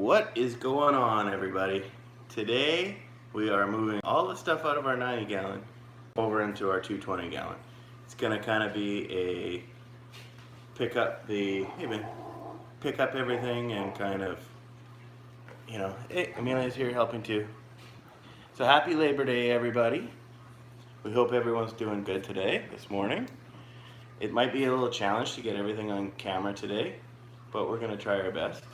What is going on, everybody? Today we are moving all the stuff out of our 90 gallon over into our 220 gallon. It's gonna kind of be a pick up everything and kind of, hey, Amelia's here helping too. So happy Labor Day, everybody. We hope everyone's doing good today, this morning. It might be a little challenge to get everything on camera today, but we're gonna try our best.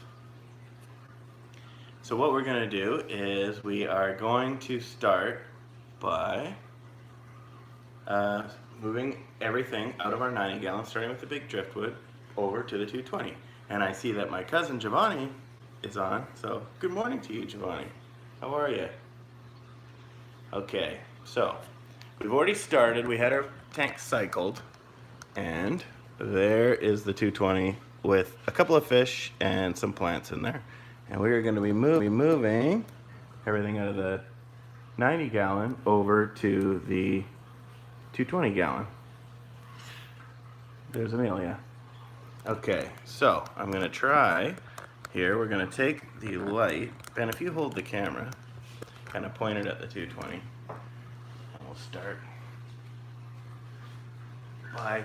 So what we're going to do is we are going to start by moving everything out of our 90 gallon, starting with the big driftwood, over to the 220. And I see that my cousin Giovanni is on, so good morning to you, Giovanni. How are you? Okay, so we've already started. We had our tank cycled, and there is the 220 with a couple of fish and some plants in there. And we are going to be moving everything out of the 90 gallon over to the 220 gallon. There's Amelia. Okay, so I'm going to try here. We're going to take the light. Ben, if you hold the camera, kind of point it at the 220. And we'll start by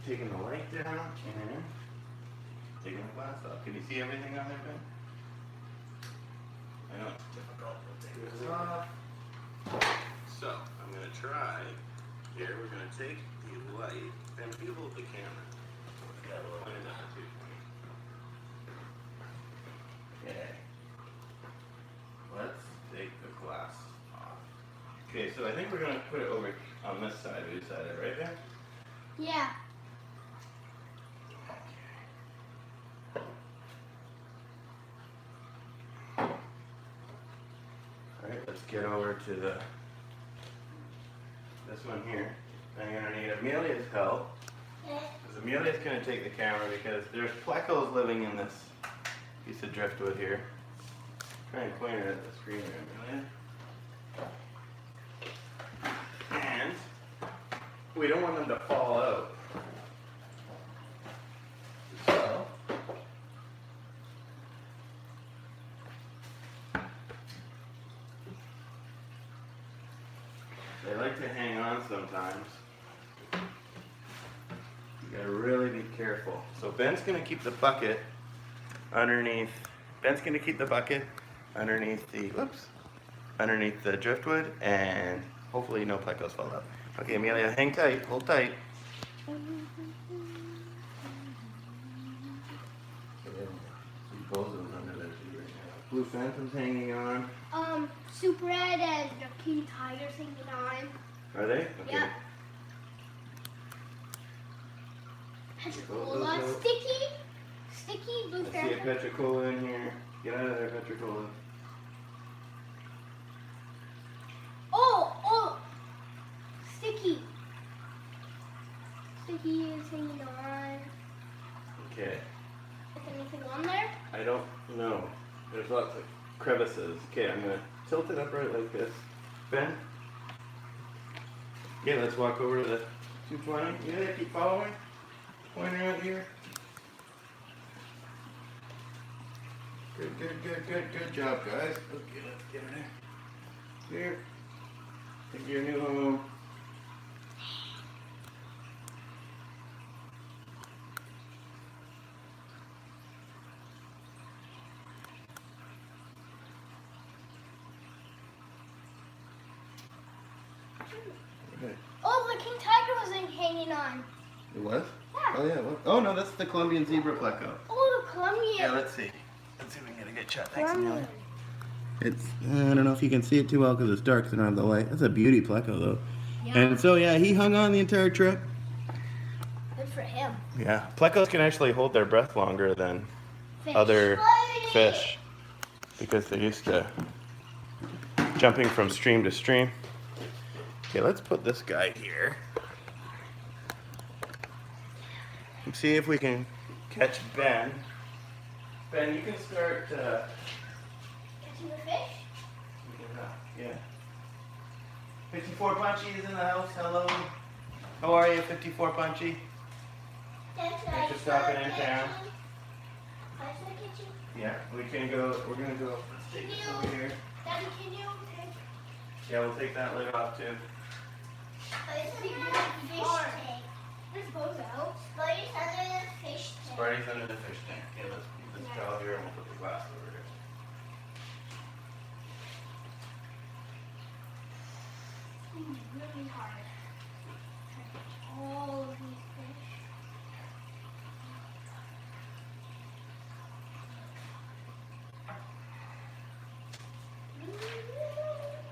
taking the light down and taking the glass off. Can you see everything on there, Ben? I know it's difficult. We'll take this off. So, I'm going to try here. We're going to take the light, and if you hold the camera, yeah, we'll point it at the 220. Okay. Let's take the glass off. Okay, so I think we're going to put it over on this side. We decided, right, Ben? Yeah. Alright, let's get over to this one here. I'm going to need Amelia's help. Because Amelia's going to take the camera because there's plecos living in this piece of driftwood here. Try and point it at the screen there, Amelia. And we don't want them to fall out. So, they like to hang on sometimes. You gotta really be careful. So Ben's gonna keep the bucket underneath. Ben's gonna keep the bucket underneath the driftwood, and hopefully no plecos fall out. Okay, Amelia, hang tight, hold tight. Blue Phantom's hanging on. Super Red and the King Tiger's hanging on. Are they? Okay. Yep. Petricola, sticky Blue I see a Phantom. Petricola in here. Get out of there, Petricola. Oh, Sticky. Sticky is hanging on. Okay. Is anything on there? I don't know. There's lots of crevices. Okay, I'm gonna tilt it upright like this. Ben? Okay, let's walk over to the 220. You gotta keep following? Pointing out here. Good job, guys. Okay, let's get it in. Here. Take your new home. Okay. Oh, the King Tiger was hanging on. It was? Yeah. Oh yeah. What? Oh no, that's the Colombian zebra pleco. Oh, the Colombian. Yeah, let's see. Let's see if we can get a good shot. Thanks, Colombian. Amelia. It's, I don't know if you can see it too well because it's dark, so I don't have the light. That's a beauty pleco though. Yeah. And so yeah, he hung on the entire trip. Good for him. Yeah, plecos can actually hold their breath longer than Fish. other fish because they're used to jumping from stream to stream. Okay, let's put this guy here. And see if we can catch Ben. Ben, you can start. Catching the fish? Yeah. 54 Punchy is in the house. Hello. How are you, 54 Punchy? Thanks for stopping in town. kitchen? Yeah, we're gonna go, let's take this over here. Daddy, can you take? Yeah, we'll take that lid off too. It's a big fish tank. There's both out. Spidey's under the fish tank. Sparty's under the fish tank. Yeah, let's keep this towel here and we'll put the glass over here. Really hard. All of these fish.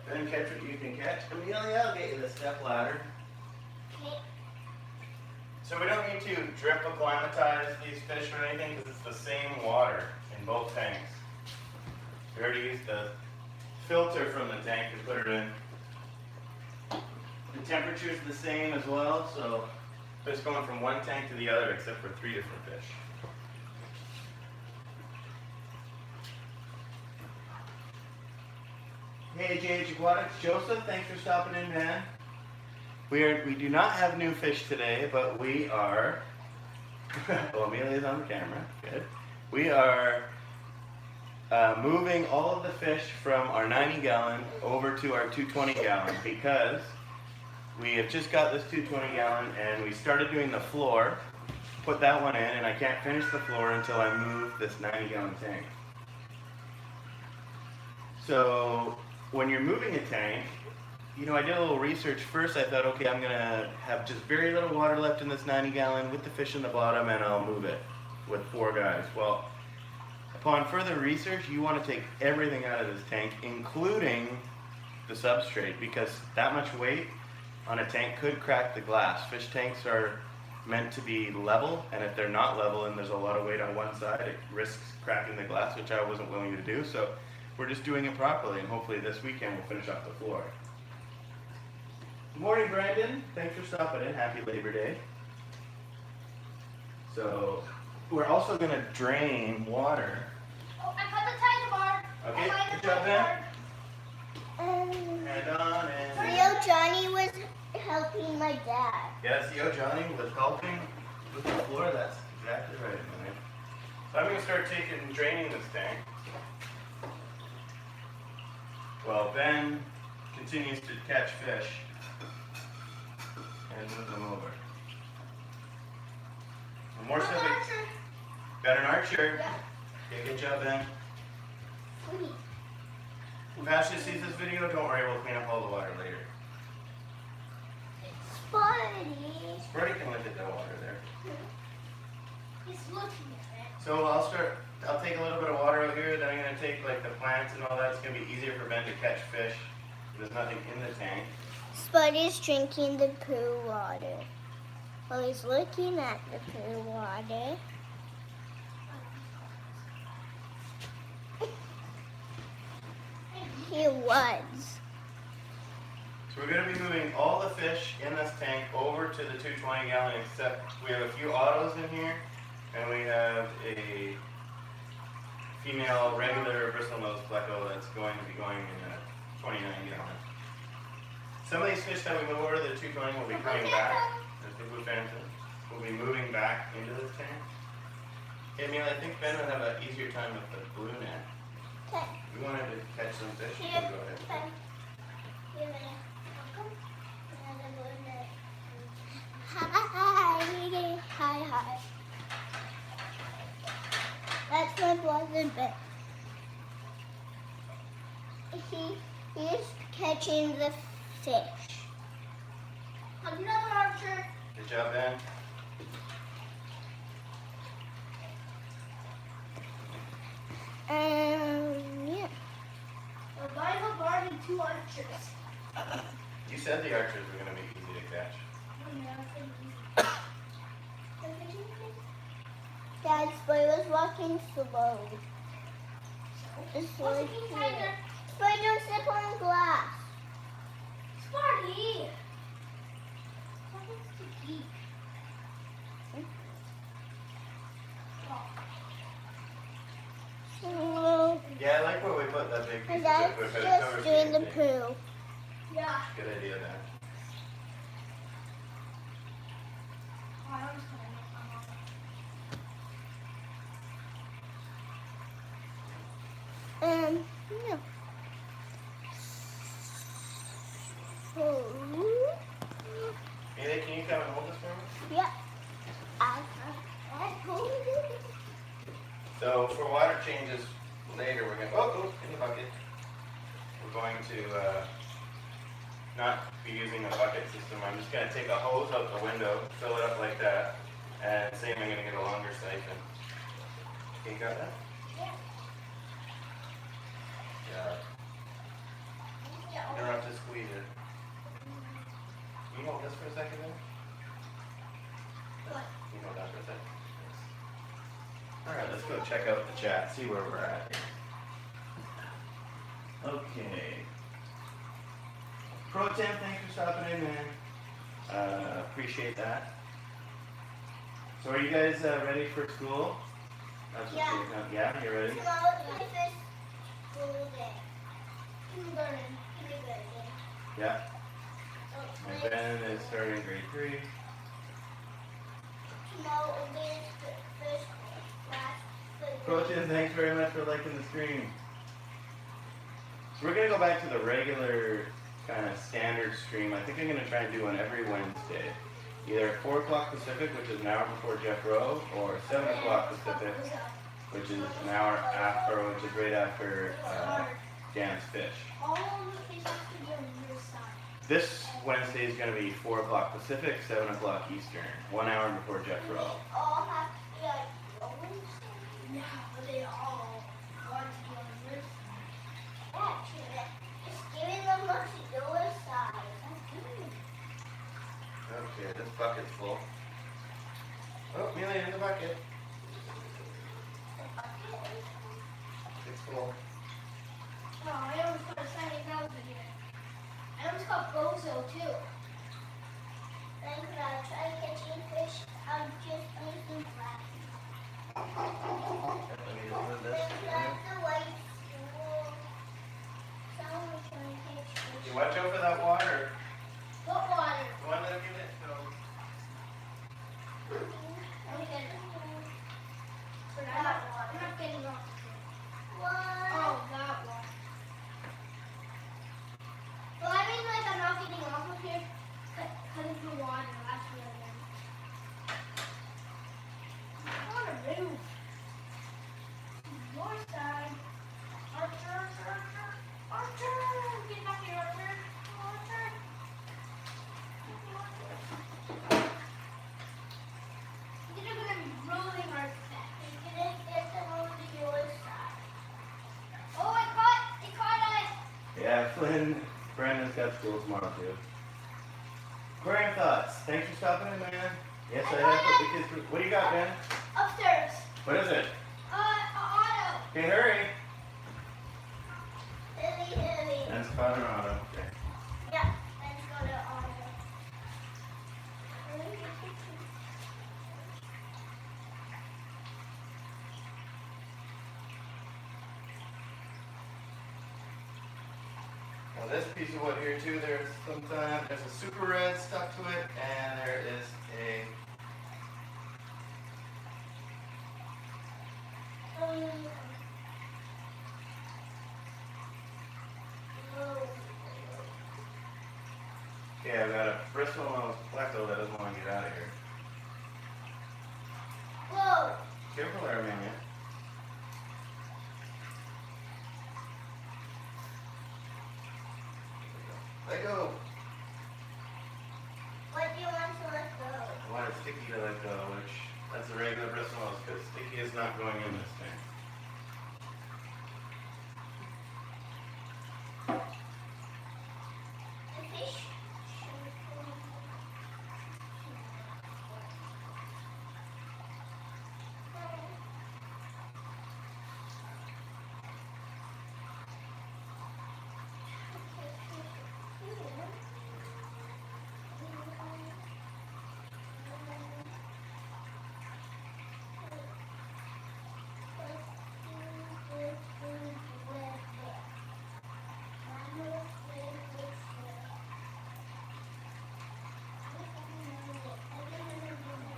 Then catch what you can catch. Amelia, I'll get you the step ladder. Okay. So we don't need to drip acclimatize these fish or anything because it's the same water in both tanks. We already used the filter from the tank to put it in. The temperature is the same as well, so it's going from one tank to the other except for 3 different fish. Hey JH Aquatics, Joseph, thanks for stopping in, man. We do not have new fish today, but we are, well, Amelia's on the camera, good. We are moving all of the fish from our 90 gallon over to our 220 gallon because we have just got this 220 gallon and we started doing the floor, put that one in, and I can't finish the floor until I move this 90 gallon tank. So when you're moving a tank, you know, I did a little research first. I thought, okay, I'm gonna have just very little water left in this 90 gallon with the fish in the bottom and I'll move it with 4 guys. Well, upon further research, you want to take everything out of this tank, including the substrate, because that much weight on a tank could crack the glass. Fish tanks are meant to be level, and if they're not level and there's a lot of weight on one side, it risks cracking the glass, which I wasn't willing to do. So we're just doing it properly, and hopefully this weekend we'll finish off the floor. Good morning, Brandon. Thanks for stopping in. Happy Labor Day. So we're also going to drain water. Oh, I cut the tiger bar. Okay, good job, Ben. Head on and... Leo Johnny was helping my dad. Yes, Yo Johnny was helping with the floor. That's exactly right, man. So I'm going to start draining this tank. Well, Ben continues to catch fish and move them over. And more stuff. Got an archer. Yeah. Okay, good job, Ben. Sweet. If Ashley sees this video, don't worry, we'll clean up all the water later. Spidey. Brody can look at the water there. He's looking at it. So I'll take a little bit of water out here, then I'm going to take like the plants and all that. It's going to be easier for Ben to catch fish. There's nothing in the tank. Spuddy's drinking the poo water. Well, he's looking at the poo water. He was. So we're going to be moving all the fish in this tank over to the 220 gallon, except we have a few autos in here, and we have a female regular bristlenose pleco that's going to be going in a 29 gallon. Some of these fish that we move over to the 220 will be coming back. There's the blue phantom. We'll be moving back into this tank. Hey, Emil, I think Ben would have an easier time with the blue net. Okay. We wanted to catch some fish. Here. We'll go ahead. Okay. Here, man. Welcome. Hi. Hi, hi. That's my brother Ben. He is catching the fish. Another archer. Good job, Ben. Yeah. Why have already 2 archers? You said the archers were going to be easy to catch. Dad, Spy was walking slow. It's like Spy, don't step on glass. Sparty! What is to keep? So, Yeah, I like where we put that big piece and of Dad's wood, but it just covers doing the everything. poo. Yeah. Good idea, Dan. No. Amelia, can you come and hold this for me? Yeah. I hold it. So for water changes later, we're gonna in the bucket. We're going to not be using a bucket system. I'm just gonna take a hose out the window, fill it up like that, and same. I'm gonna get a longer siphon. Okay, you got that? Yeah. Yeah. You don't have to squeeze it. Can you hold this for a second then? What? Can you hold that for a second? Alright, let's go check out the chat, see where we're at here. Okay. Pro Tem, thanks for stopping in, man. Appreciate that. So are you guys ready for school? That's what Yeah. Yeah, you ready? Tomorrow's my first school day. Kindergarten. Yeah. Oh, My Ben is starting grade 3. tomorrow will be his first class. Pro Tem, thanks very much for liking the stream. So we're going to go back to the regular kind of standard stream. I think I'm going to try and do one every Wednesday. Either at 4 o'clock Pacific, which is an hour before Jeff Rowe, or 7 o'clock Pacific, which is an hour after, which is right after Jan's Fish. All of the fish have to be on your side. This Wednesday is going to be 4 o'clock Pacific, 7 o'clock Eastern, 1 hour before Jeff Rowe. They all have to be like your side. Yeah, but they all want to be on your side. Yeah, true. Just giving them on your side. That's good. Okay, this bucket's full. Oh, Amelia, in the bucket. It's full. No, I almost got a Sunday nose in here. I almost got Bozo too. Then when I try catching fish, I'm just using flat. Let me just move this. That's the white school. Someone's trying to catch fish. You watch out for that water. What water? The one that I'm giving it to. Okay. But I'm not getting off of here. What? Oh, that one. Well, I mean, like, I'm not getting off of here because of the water. That's what I meant. I want to move. Your side. Archer, Archer, Archer. Get back here, Archer. Archer. They're going to be rolling our set. You're going to get them over to your side. Oh, it caught us. Yeah, Flynn, Brandon's got school tomorrow too. Aquarium thoughts. Thanks for stopping in, man. Yes, I have put the kids through. What do you got, Ben? Upstairs. What is it? Auto. Okay, hurry. Hilly. Ben's caught an auto. Okay. Yeah, let's go to auto. Now this piece of wood here too, there's a super red stuck to it, and there is a I've got a bristle nose pleco that doesn't want to get out of here. Whoa. Careful there, man. Let go. What do you want to let go? I want it sticky to let go, which that's a regular bristle nose because sticky is not going in this thing. The fish.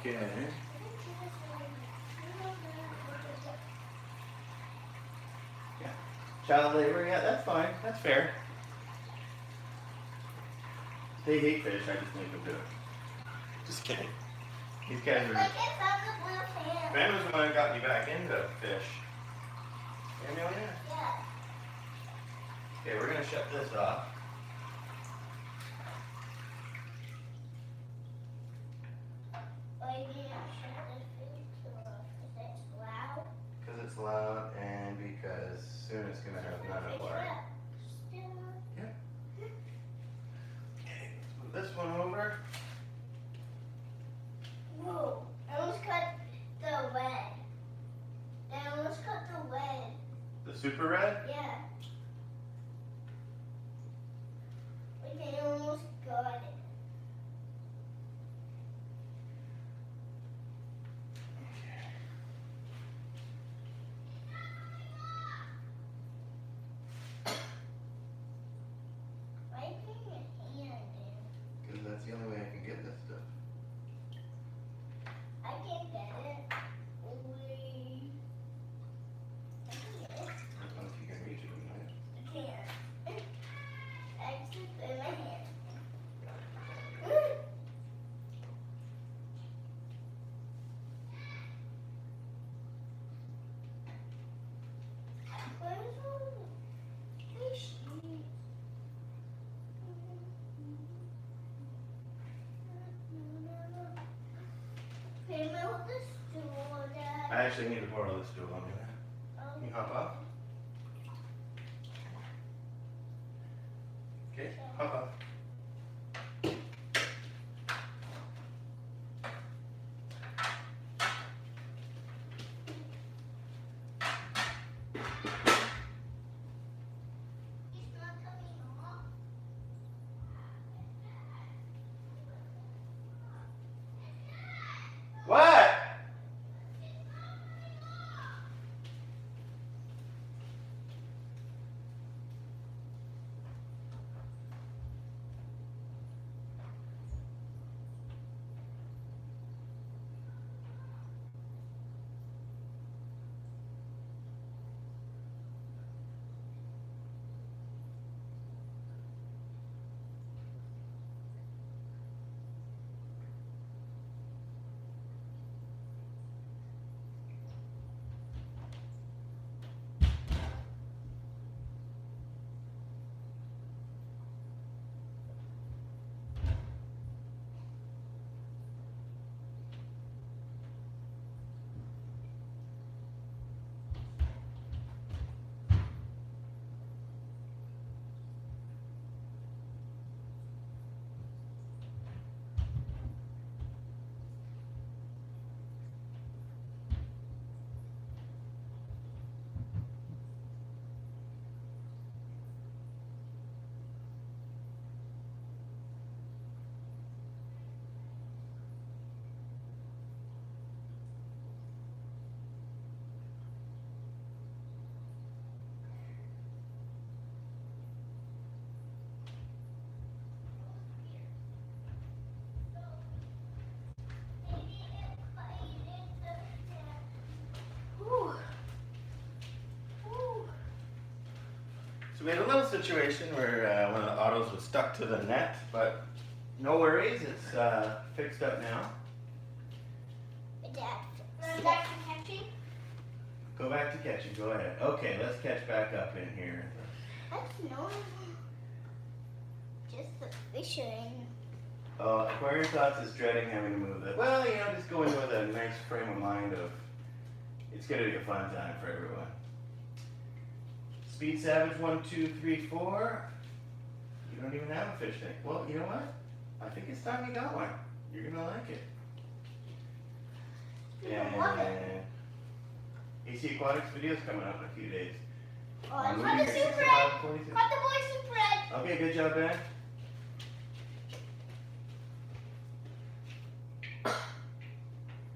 Okay. Yeah. Child labor, yeah, that's fine. That's fair. They hate fish, I just make them do it. Just kidding. These guys are... Like I found the blue fan. Ben was the one who got me back into fish. Amelia? Yeah. Okay, we're gonna shut this off. Why do you not shut the food off? Because it's loud? Because it's loud and because soon it's gonna have none of water. Okay, let's move this one over. Whoa, I almost cut the red. I almost cut the red. The super red? Yeah. Like I almost got it. Why are you putting your hand in? Because that's the only way I can get this stuff. I can't get it. I can get it. I don't know if you can reach it in there. I can't. I just put it in my hand. Where's all the fishies? Okay, move the stool, Dad. I actually need to borrow this stool on you. Can you hop off? Okay, hop off. He's not coming off. What? So we had a little situation where one of the autos was stuck to the net, but no worries, it's fixed up now. Dad, back to catching? Go back to catching, go ahead. Okay, let's catch back up in here. That's no. Just the fishing. Aquarium Thoughts is dreading having to move it. Well, you know, just go in with a nice frame of mind of it's going to be a fun time for everyone. Speed Savage 1, 2, 3, 4. You don't even have a fish tank. Well, you know what? I think it's time you got one. You're going to like it. I love it. And AC Aquatics video's coming up in a few days. Oh, I On caught the Movie Year super 65, red. 46. Caught the boy super red. Okay, good job, Ben.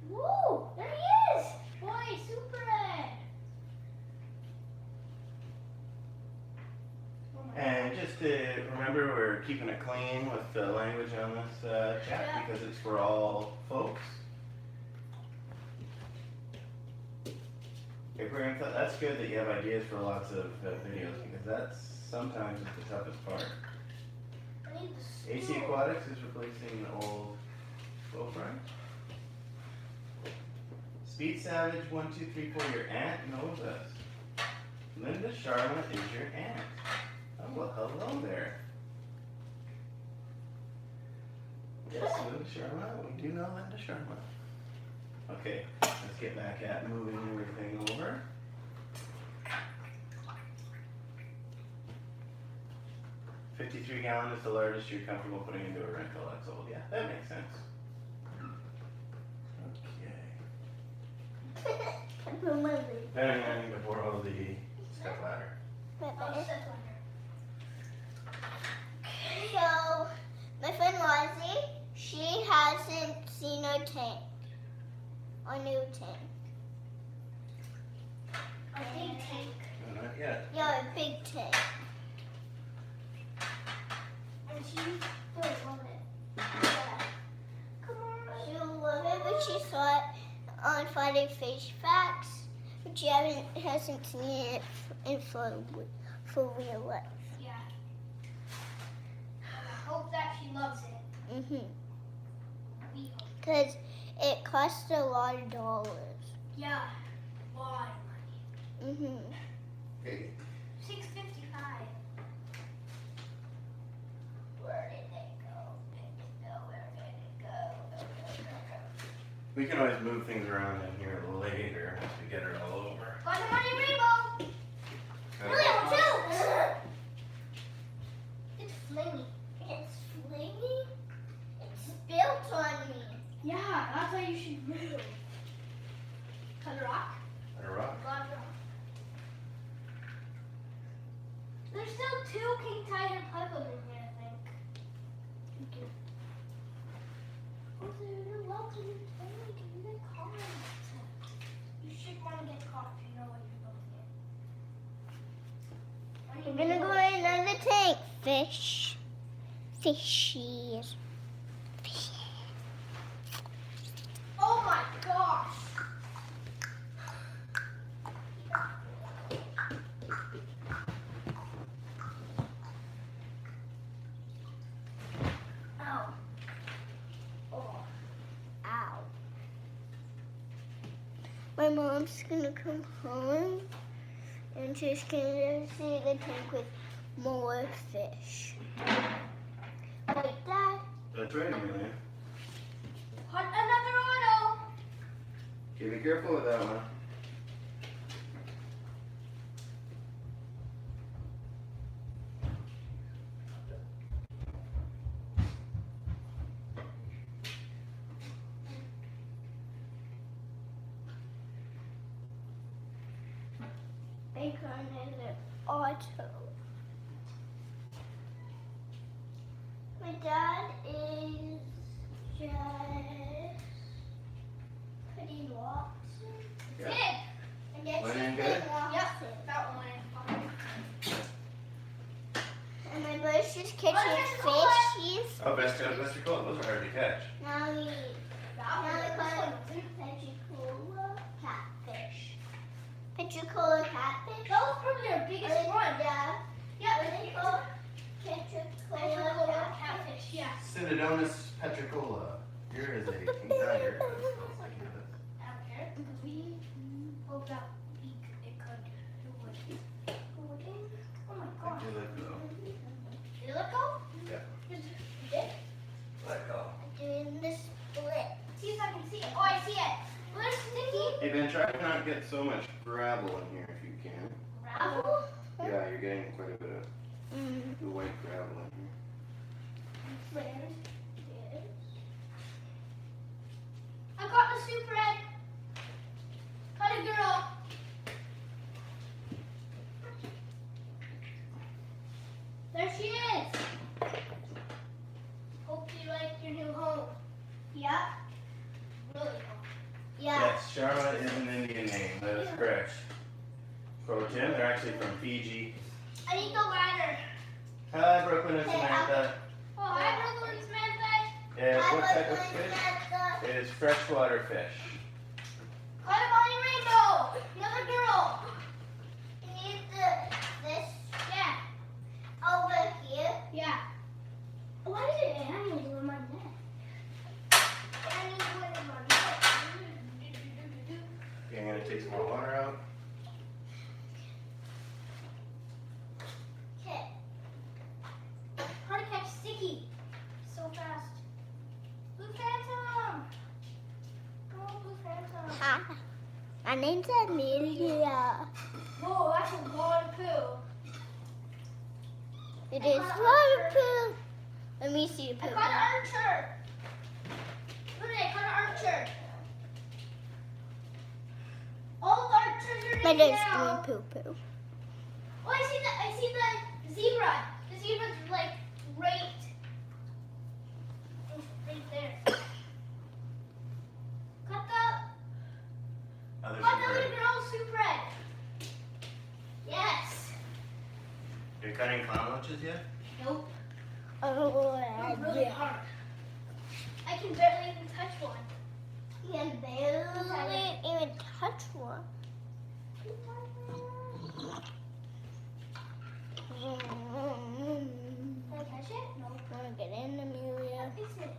Woo! There he is. Boy, super red. Oh my And just to remember, we're keeping it clean with the language on this chat Yeah. because it's for all folks. If Aquarium, that's good that you have ideas for lots of videos because that's sometimes the toughest part. I need the AC stool. Aquatics is replacing the old flow fry. Speed Savage 1234, your aunt knows us. Linda Charlotte is your aunt. Oh, well, hello there. Yes, Linda Charlotte, we do know Linda Charlotte. Okay, let's get back at moving everything over. $53 gallon is the largest you're comfortable putting into a rental that's old. Yeah, that makes sense. Okay. And I need to borrow the step ladder. So, my friend Lozzie, she hasn't seen a tank. A new tank. A big tank. No, not yet. Yeah, a big tank. And she will love it. Yeah. Come on. She'll love it, but she saw it on Friday Fish Facts, but she hasn't seen it in for real life. Yeah. I hope that she loves it. Because it costs a lot of dollars. Yeah, a lot of money. Okay. $6.55. Where did it go? Where did it go? We can always move things around in here later once we get her all over. Got the money rainbow! Really, too! It's flingy. It's flingy? It's built on me. Yeah, that's how you should move. Cut a rock? Cut a rock. Got a rock. There's still 2 king tiger puzzles in here, I think. Thank you. Oh, you're welcome. You should want to get caught if you know what you're going to get. We're gonna go in another tank. Fish. Fishies. Oh my gosh. Ow. Oh. Ow. My mom's gonna come home and she's gonna see the tank with more fish. Like that. That's right, Amelia. Another auto. Okay, be careful with that one. Bacon is an auto. My dad is just putting locks in. Yeah. Big. And then Went she's in putting good? locks in. That one went in. And my brother's just catching fishies. Oh, best cool. Those are hard to catch. Now we call it Petricola catfish. Petricola catfish? That was probably our biggest one. Yeah, they call Petricola catfish. Yeah. Synodonus petricola. Here is a king tiger. I don't care because we hope that it could do it. Oh my gosh. Let go. Did it let go? Yeah. It did? Let go. I'm doing the split. See if I can see it. Oh, I see it. Where's Sticky? Hey Ben, try to not get so much gravel in here if you can. Gravel? Yeah, you're getting quite a bit of the white gravel in here. Where's this? I got the super egg. Got a girl. There she is. Hope you like your new home. Yeah. Really cool. Yeah. Yes, Charlotte is an Indian name. That is correct. Pro Tim, they're actually from Fiji. I need the ladder. Hi, Brooklyn and Samantha. Oh, hi, Brooklyn and Samantha. Yeah, what type of fish? It is freshwater fish. Got a bunny rainbow. Another girl. My name's Amelia. Whoa, that's a lot of poo. It is water poo. Let me see the I poo. caught an archer. Look at it, I caught an archer. All the archers are My in name's now. green poo poo. Oh, I see the zebra. The zebra's like right there. Cut the little girl soup red. Yes. You're cutting clown lunches yet? Nope. Oh, It's really hard. I can barely even touch one. You can barely even touch one. Can I catch it? No. Wanna get in, Amelia? It's it.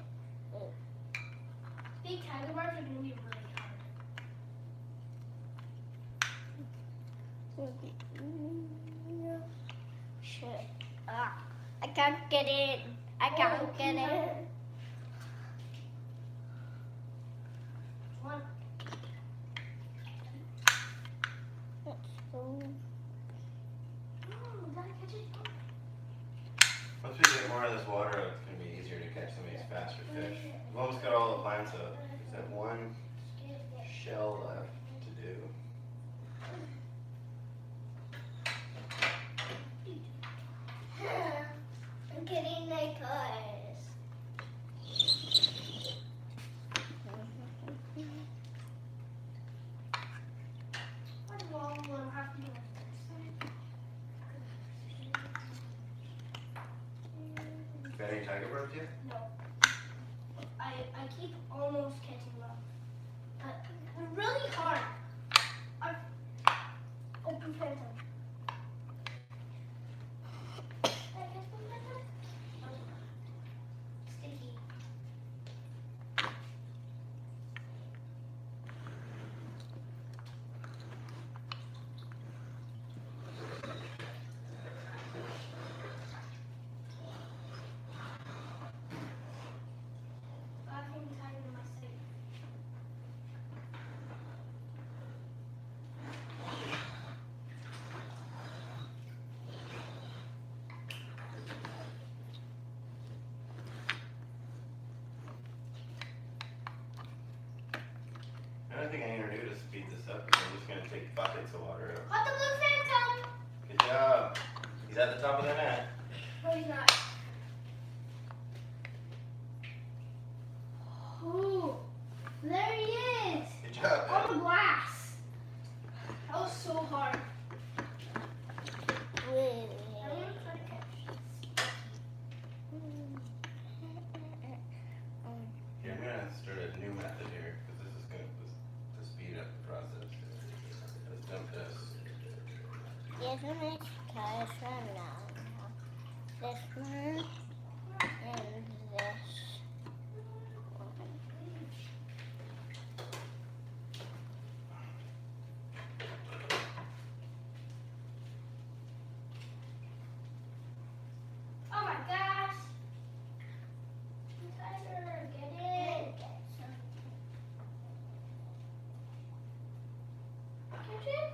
Big tiger bars are gonna be really hard. Shit. Ah, I can't get in. I can't get in. One. Let's go. Gotta catch it. Once we get more of this water, it's going to be easier to catch some of these faster fish. We've almost got all the plants out. There's that one shell left to do. I'm getting my cars. One long one. I'll have to do like this. Got any tiger barbs yet? No. I keep almost catching them. They're really hard. Open phantom. Sticky. I think I'm tired of my sight. The only thing I'm going to do to speed this up is I'm just going to take buckets of water out. Caught the blue phantom! Good job. He's at the top of the net. No, he's not. Ooh, there he is! Good job, On man. the glass. That was so hard. Really? I want to try to catch Here, I'm going to start a new method here because this is going to speed up the process. Let's dump this. Yes, I'm going to try this one now. This one and this one. Oh my gosh! Tiger, get in! Catch it?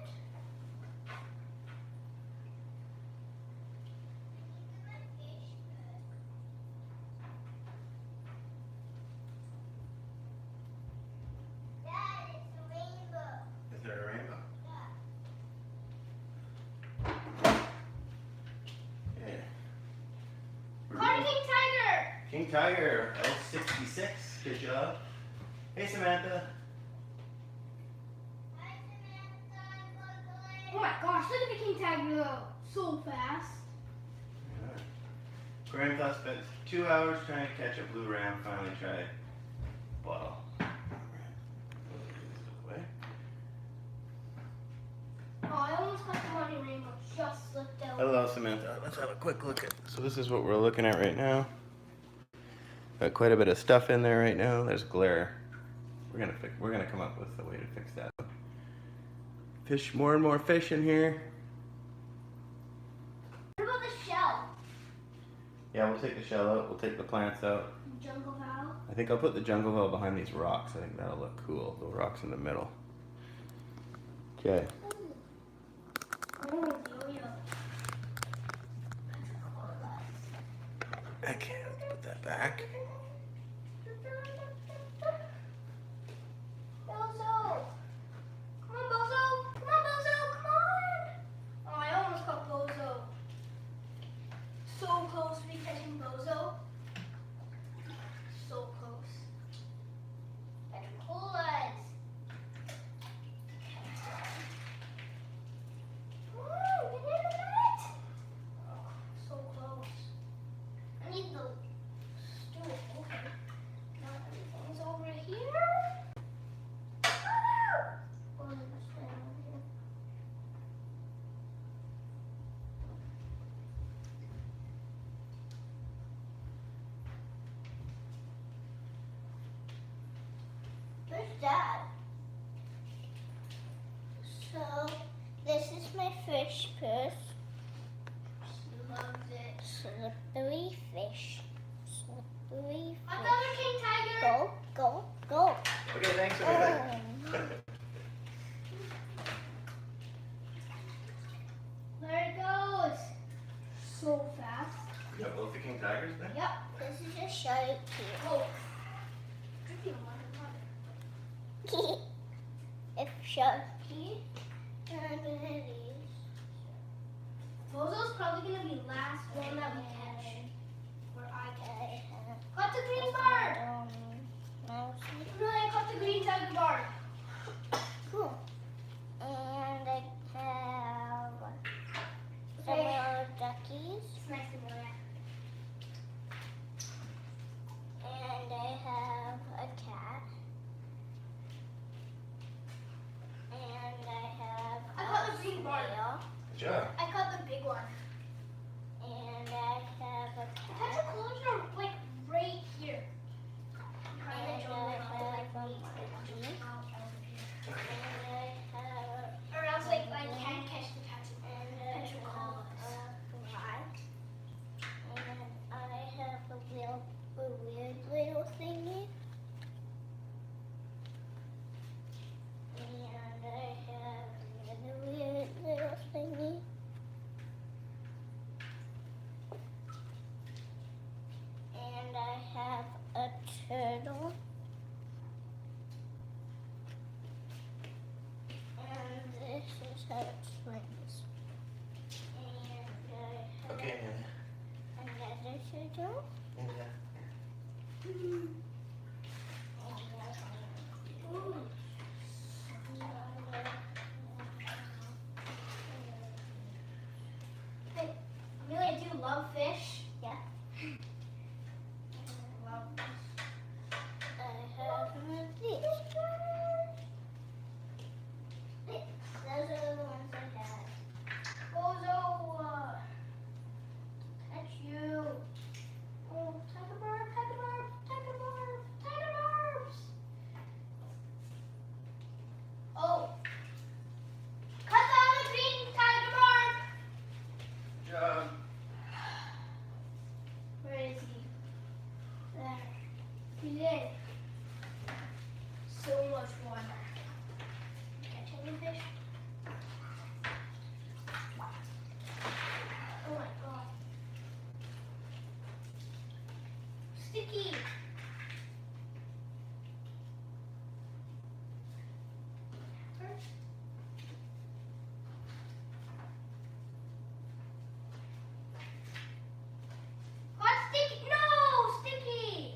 Dad, it's a rainbow. Is there a rainbow? Yeah. Caught a king tiger! King Tiger, L66. Good job. Hey, Samantha. Oh my gosh, look at the king tiger go so fast. Grandpa spent 2 hours trying to catch a blue ram. Finally tried. Wow. Oh, I almost caught the money rainbow, just slipped out. Hello, Samantha. Let's have a quick look at. So this is what we're looking at right now. Got quite a bit of stuff in there right now. There's glare. We're gonna come up with a way to fix that. Fish, more and more fish in here. What about the shell? Yeah, we'll take the shell out. We'll take the plants out. Jungle I think I'll put the jungle veil behind these rocks. I think that'll look cool. The rocks in the middle. Okay. Oh, yo-yo. Okay, let's put that back. Bozo! Come on, Bozo! Come on, Bozo! Come on! Oh, I almost caught Bozo. So close to me catching Bozo. So close. Better pull us. Come on, get in the net! Oh, so close. I need the stool. Okay. Now everything's over here. Oh, there's a string over here. Where's Dad? So, this is my fish purse. She loves it. Slippery fish. Slippery Another fish. king tiger. Go, go, go. Okay, thanks Oh. everybody. There it goes. So fast. You got both the king tigers there? Yep. This is a shark here. Oh. Dripping on my water. If Sharky and Lily's. Bozo's probably gonna be last one that we catch. Where I catch. I Caught the green bird. have mouse. Really, I caught the green tiger bird. Cool. And I have some Okay. little duckies. It's nice to know that. And I have a cat. And I have I caught a the green bird. snail. Good job. I caught the big one. And I have a The cat. tentacles are like right here. Behind And the I jaw, like, have like, a right monkey. here. Out over here. And I have Or else like I can't catch the tentacles. and I have a fly. And I have a weird little thingy. And I have another weird little thingy. And I have a turtle. And this is how it swims. And I have Okay, another turtle. and, Ooh. Hey, Amelia, do you love fish? Yeah. Love fish. I have one of these. Those are the ones I have. Bozo, catch you. Oh, tiger barb, tiger barb, tiger barb, tiger barbs. Oh. Cut down the green tiger barb. good job. Where is he? There. He's in. So much water. Catch any fish? Oh my god. Sticky. Hot sticky. No, sticky.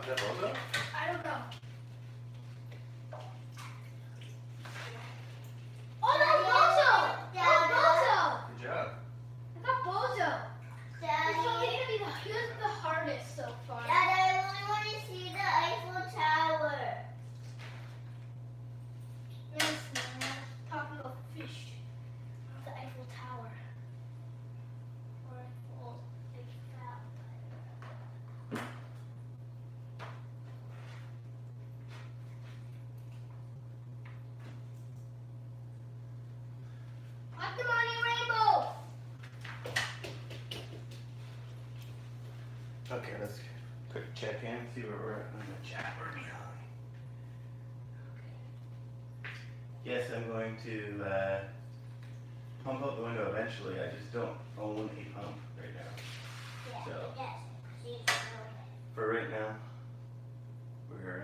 Is that bozo? I don't know. Oh, that's Bozo! That's Bozo! Good job. I got Bozo. Daddy, He's probably gonna be here's the hardest so far. Dad, I really want to see the Eiffel Tower. Yes, man. Talking about fish. The Eiffel Tower. Or Eiffel Tower. Like the money rainbow. Okay, let's quick check in, see where we're at in the chat. We're behind. Yes, I'm going to pump out the window eventually. I just don't own a pump right now. Yes, So. yes. She's For right now, we're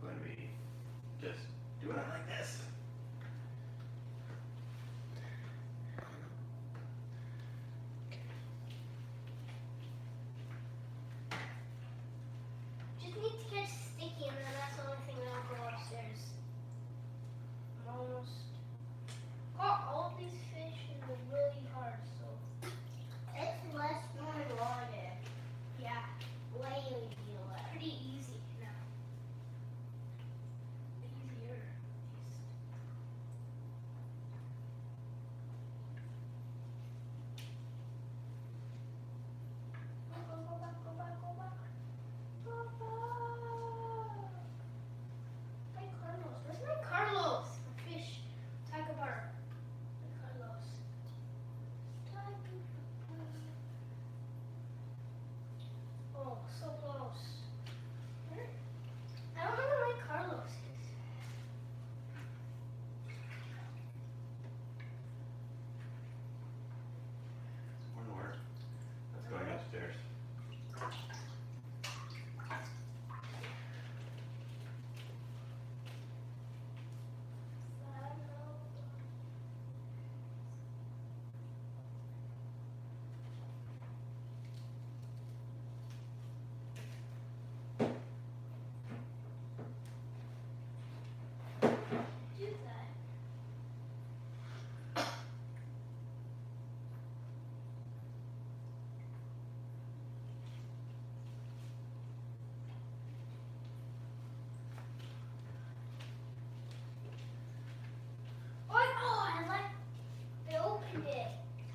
going to be just doing it like this. Just need to get sticky and then that's the only thing that'll go upstairs. I'm almost caught all of these fish and they're really hard, so It's less more water. yeah, Way easier. pretty easy now. Easier. at least. Go back, go back, go back. Go back. My Carlos. Where's my Carlos? The fish. Tiger bar. My Carlos. Oh, so close. Where? I don't know where my Carlos is. One more. That's going upstairs. Do that. I like. I opened it.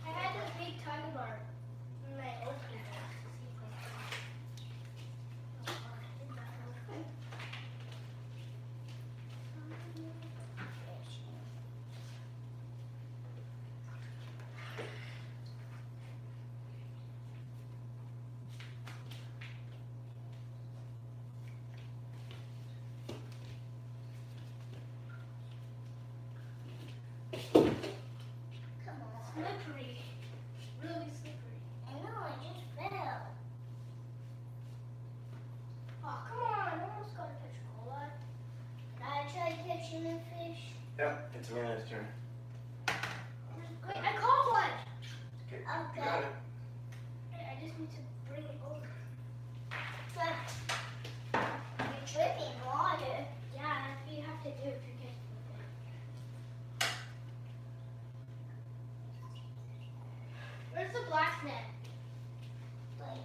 I had this big tiger bar, and I opened it. Come on. Slippery. Really slippery. I know, I just fell. Oh, come on. I almost got a pitch cola. I tried catching a fish. Yep, it's Miranda's turn. Wait, I caught one. Okay, Okay. you got it. I just need to bring it over. But you're tripping water. Yeah, that's what you have to do if you're getting it. Where's the black net? Like,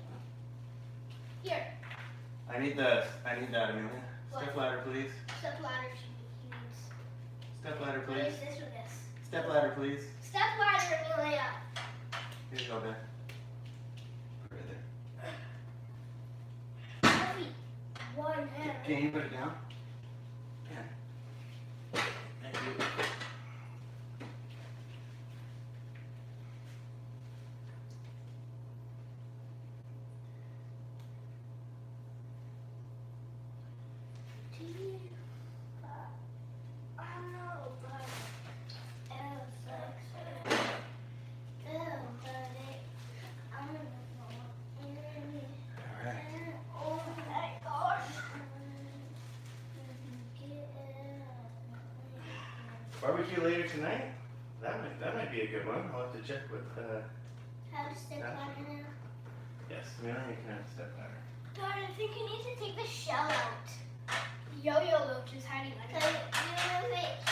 Here. I need that, Amelia. What? Step ladder, please. Step ladder she needs. Step ladder, What please. is this or this? Step ladder, please. Step ladder, Amelia. Here you go, Ben. Put it right Heavy. One there. hand. Can you put it down? Yeah. Thank you. All right. Barbecue later tonight? That might be a good one. I'll have to check with How to step Gotcha. ladder now? yes, Amelia, you can have a step ladder. God, I think you need to take the shell out. Yo-yo loach is hiding under Can it. you move it to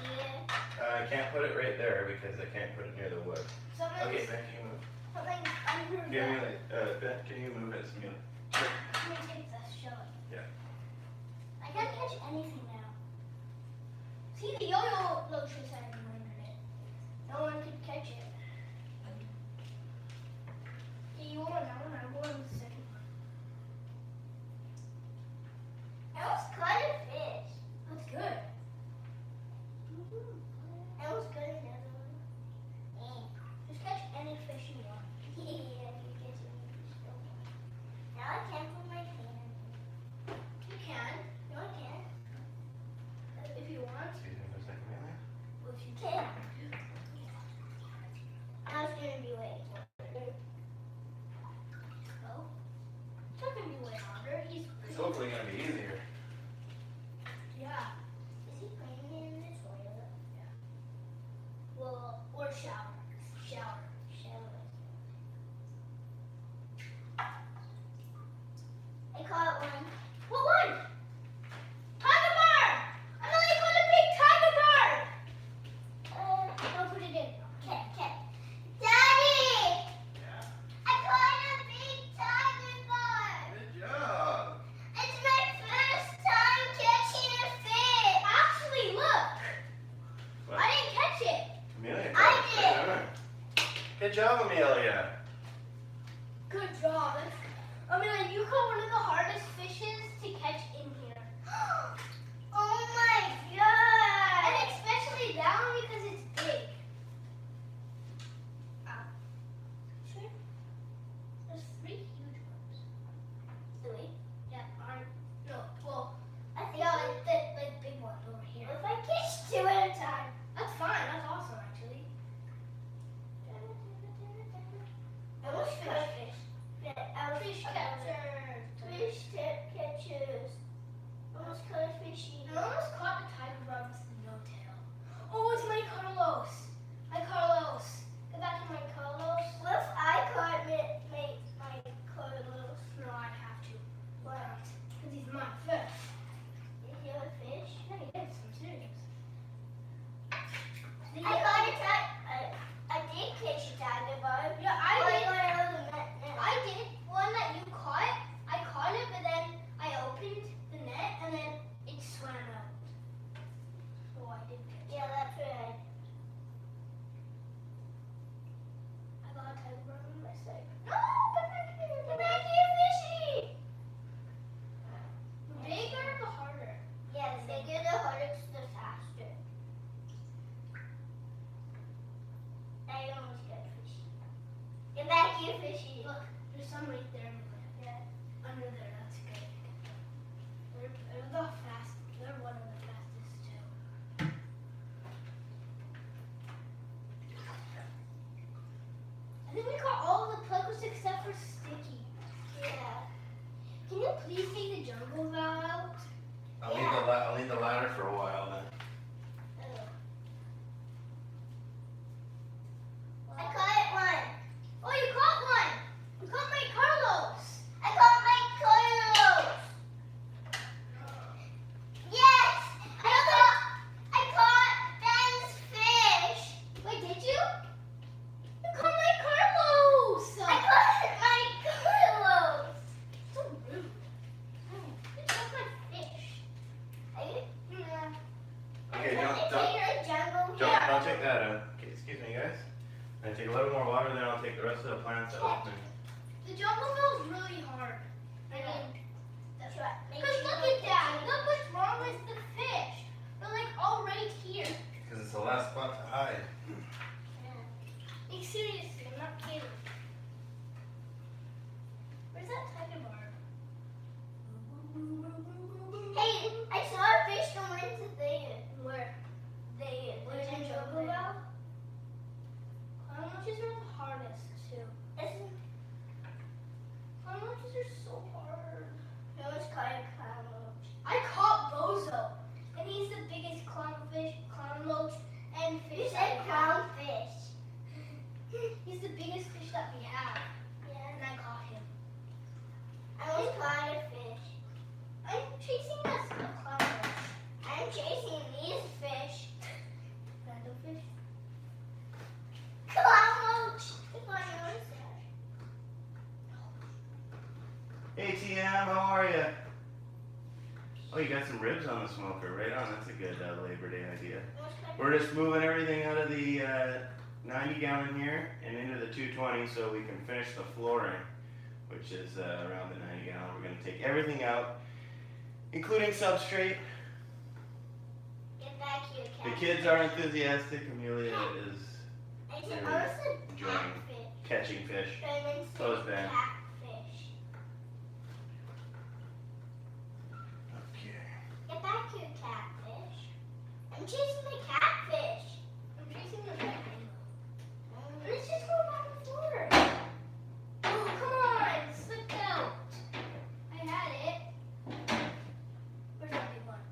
here? I can't put it right there because I can't put it near the wood. Something's, Okay, Ben, can you move? something's under Give me that. Ben, can you move it? Let me- Let me take the shell out. Yeah. I can't catch anything now. See, the yo-yo loach was hiding under it. No one could catch it. Okay, you want another one? I'll go on the second one. I almost caught a fish. That's good. I almost got another one. Just catch any fish you want. Yeah, you get to me. Now I can't put my hand. You can, No, I can't. if you want. Excuse me for a second, Amelia. Or if you Okay. can. Now it's gonna be way. Oh. It's not gonna be way harder. He's It's hopefully gonna be easier. yeah. Is he playing me in the toilet? Well, or shower. Shower. Shower. I caught one. What one? Tiger bird! Emily caught a big tiger bird! Don't put it in. Okay, okay. Daddy! Yeah. I caught a big tiger bird. Good job. It's my first time catching a fish. Actually, look! What? I didn't catch it. Amelia, I did. Good job, Amelia. Good job. Amelia, you caught one of the hardest fishes to catch in here. Oh my And god! especially that one because it's big. Sure. There's 3 huge ones. Three. Yeah, aren't. No, well, I think yeah, like the big one over here. if I catch two at a time. That's fine. That's awesome, actually. I almost Fish, caught fish. fish Catcher. Fish tip catchers. Almost caught a fishy. I almost caught the tiger bird with no tail. Oh, it's my Carlos. Hi, Carlos. Get back to my Carlos. What if I caught my Carlos? No, I have to. What? Because he's my fish. Did you have a fish? Yeah, he is. I'm serious. I caught a I did catch a tiger bird. Yeah, I I did. got it out of the net. I did one that you caught. I caught it, but then I opened the net and then it swam out. So I did catch it. Yeah, that's right. I got a tiger bird on my side. No, come back here. Come back here, fishy. The bigger, the harder. Yeah, the bigger the harder, the faster. I almost got a fishy. Get back here, fishy. Look, there's some right there. Yeah. Under there, that's good. They're the fast. They're one of the fastest too. I think we caught all the plecos except for Sticky. Yeah. Can you please take the jungle valve out? I'll need the ladder for a while then. I caught one. Oh, you caught one! You caught my Carlos! I caught my Carlos. Yes, I caught Ben's fish. Wait, did you? You caught my Carlos! I caught my Carlos. So rude. You took my fish. Yeah. Okay, Can I don't take your jungle? don't take that out. Okay, excuse me, guys. I'm gonna take a little more water, then I'll take the rest of the plants out. The jungle feels really hard. I mean, That's right. Make because sure look you at that. Look what's wrong with the fish. They're like all right here. Because it's the last spot to hide. Like seriously, I'm not kidding. Where's that tiger barb? Hey, I saw a fish go into there. Where? There. Where's the jungle valve? Clown roaches are the hardest too. Isn't Clown roaches are so hard. I almost caught a clown. I caught Bozo, and he's the biggest clown roach, and You fish. said that we have. clownfish. He's the biggest fish that we have, Yeah. and I caught him. I almost caught Hey TM, how are you? Oh, you got some ribs on the smoker. Right on. That's a good Labor Day idea. We're just moving everything out of the 90 gallon here and into the 220 so we can finish the flooring, which is around the 90 gallon. We're going to take everything out, including substrate. Get back here, The cat. kids are enthusiastic. Amelia is I said, really I said enjoying catfish. catching fish. And then say So is Ben. catfish. Okay. Get back here, catfish. I'm chasing the catfish. I'm chasing the red. Let's just go back and forth. Oh, come on. It slipped out. I had it. Where's that big one?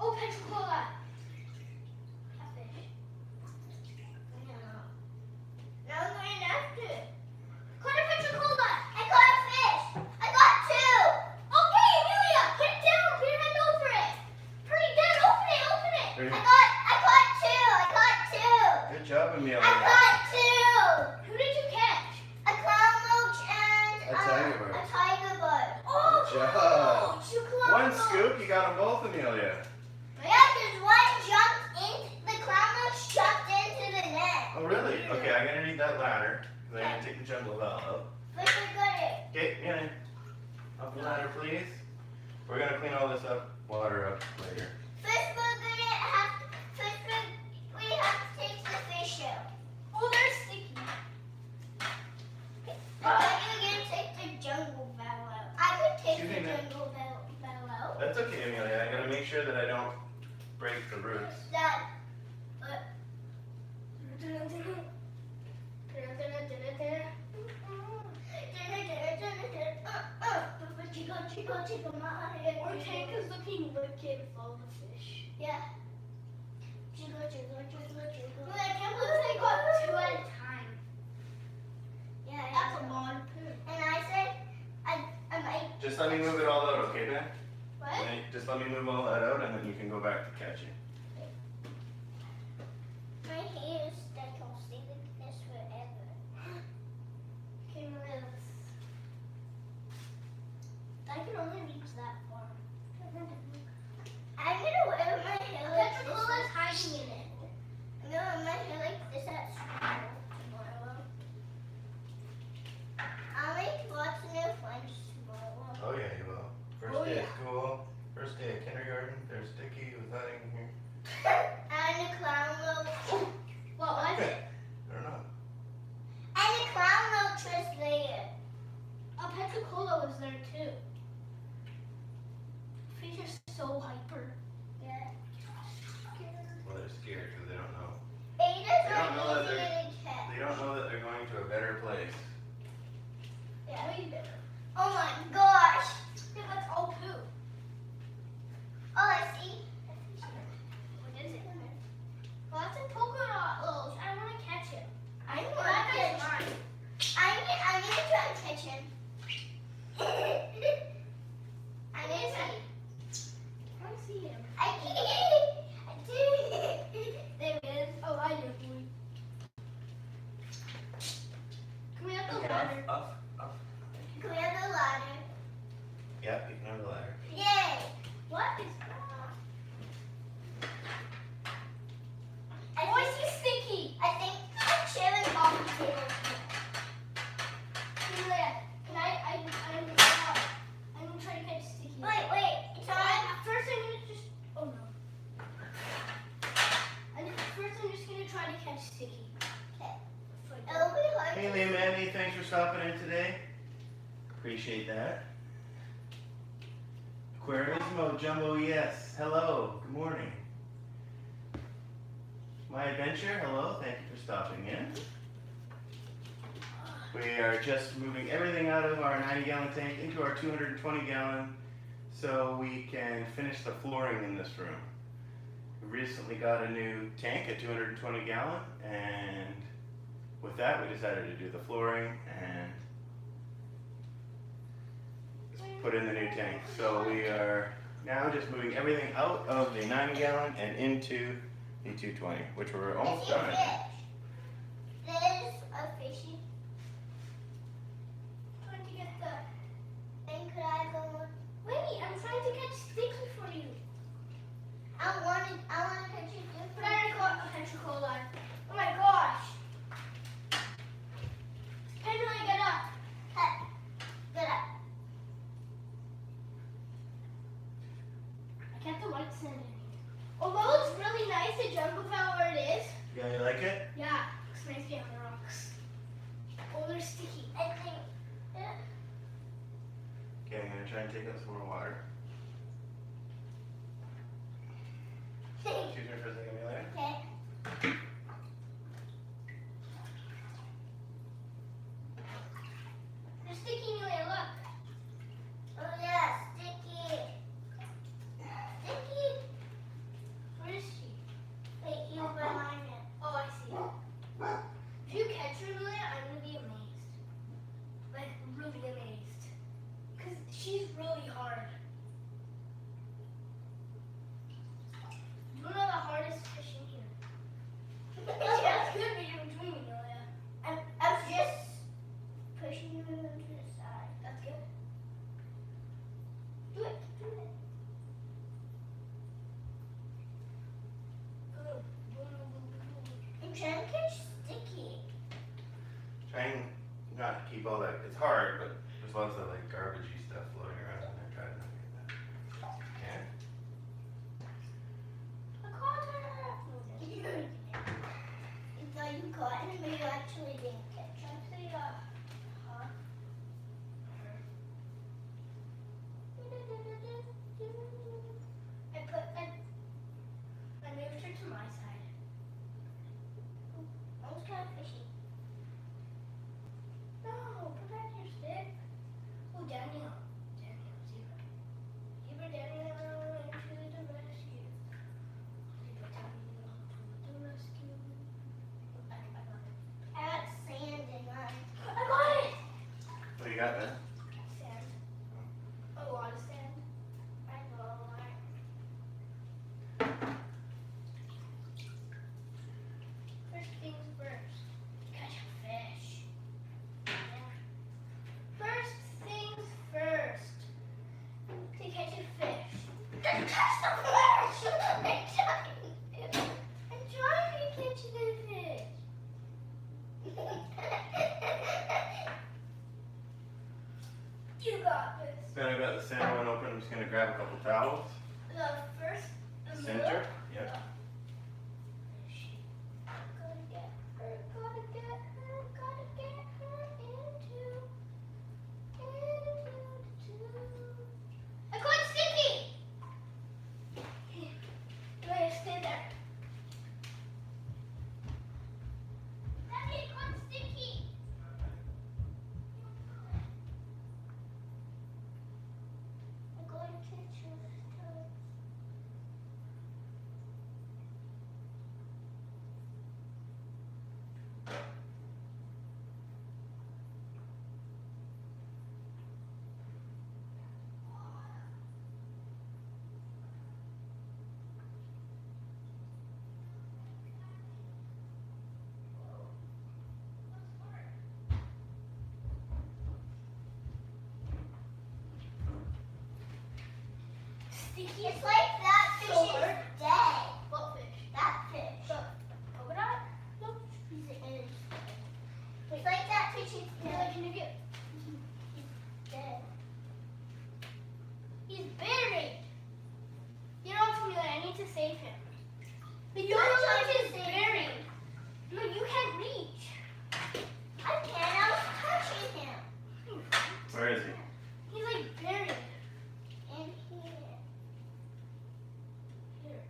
Oh, Petrocola. Catfish. No. No, I'm going after it. Caught a Petrocola. I got a fish. I got two. Okay, Amelia, put it down. Put your hand over it. Hurry, Dad, open it, open it. Ready? I got two. I got two. Good job, Amelia. I got two. Who did you catch? A clown roach and A tiger bird. a tiger bird. Oh, Good job. two clown One roach. scoop, you got them both, Amelia. Yeah, because one jumped in, the clown roach jumped into the net. Oh, really? Okay, I'm gonna need that ladder. Then I'm gonna take the jungle bell out. But we got it. Okay, in. Up the ladder, please. We're gonna clean all this up, water up later. First we have to take the fish out. Oh, they're sticky. I thought you were gonna take the jungle bell out. I could take Excuse the me, ma'am. jungle bell out. That's okay, Amelia. I gotta make sure that I don't break the roots. Dad, Our tank is looking wicked with all the fish. yeah. Jiggle, jiggle, jiggle, jiggle. But I can't believe they got two at a time. Yeah, That's yeah. a lot of poop. And I said, I might. Just let me move it all out, okay, Ben? What? Okay, just let me move all that out and then you can go back to catching. My hair is stuck on sleeping this forever. Okay, I can only reach that far. I'm gonna wear my hair like this. Petrocola's hiding in it. No, my hair like this at school tomorrow. I'll make lots of new friends tomorrow. Oh yeah, you will. First Oh, day yeah. of school, first day of kindergarten. There's Sticky who's hiding here. And the clown roach. What was it? I don't know. And the clown roach was there. A Petrocola was there too. Fish are so hyper. Yeah. Well, they're scared because they don't know. Ada's They don't know not that easy to catch. They don't know that they're going to a better place. Yeah, way better. Oh my gosh. Yeah, that's all poop. Oh, I see. What is it? Well, that's a polka dot. Oh, I want to catch him. I Well, want that to guy's catch. mine. I'm gonna try and catch him. I'm Where gonna is try. he? I don't see him. I can't. There he is. Oh, I know who he. Can we have the ladder? Up, up. Thank you. Can we have the ladder? Yep, you can have the ladder. Yay! What is that? I Oh, I think, see Sticky. I think I'm sharing coffee table. Julia, can I'm gonna try to catch Sticky. Wait, it's on. First, I'm gonna just. Oh no. First, I'm just gonna try to catch Sticky. It'll be hard. Hey, Lee Mandy, thanks for stopping in today. Appreciate that. Aquarismo Jumbo, yes. Hello. Good morning. My Adventure, hello. Thank you for stopping in. We are just moving everything out of our 90-gallon tank into our 220-gallon so we can finish the flooring in this room. We recently got a new tank, a 220-gallon, and with that we decided to do the flooring and put in the new tank. So we are now just moving everything out of the 90-gallon and into the 220, which we're I almost see a done. fish. There's a fishy. Trying to get the like it? Yeah, looks nice behind the rocks. Oh, they're sticky. I think. Okay, I'm gonna try and take out some more water. Excuse me for a second, Amelia. Okay. They're sticky, Amelia, look. Oh yeah, sticky. Sticky. Where is she? Wait, you behind it. Oh, I see. If you catch her, Amelia, I'm gonna be amazed. Like, really amazed. Because she's really hard. You're one of the hardest fish in here. That's good, but you're doing, Amelia. I'm just pushing them to the side. That's good. Do it, do it. Boom, boom, boom, boom. I'm trying to catch sticky. Trying not to keep all that. It's hard, but there's lots of like garbagey stuff floating around in there. Try to not get that. Okay. I caught her. You thought you caught him, but you actually didn't catch him. Huh? I moved her to my side. I was kind of fishy. No, put back your stick. Oh, Daniel. Daniel, zebra. Zebra, Daniel, into the rescue. Zebra, Daniel, to the rescue. I got it. I got sand in mine. I got it! What do you got then? Sand. A lot of sand. I know. First things first. Catch a fish. First things first. To catch a fish. Just catch the fish! I'm trying to catch the fish. You got this. Then I got the center one open. I'm just gonna grab a couple towels. The first. The Center. Yep. Gotta get her, gotta get her, gotta get her into I caught Sticky! Wait, stay there. Daddy, I caught Sticky! I'm going to catch your toes. Sticky? It's like that fish So is hard. dead. What fish? That fish. The polka dot? No. It's like that fish is dead. Can you get? He's dead. He's buried. You know what's me? I need to save him. The I'm yo-yo trying is to save buried. No, you can't reach. I can't. I was touching him. Where is he? He's like buried. And here. Here.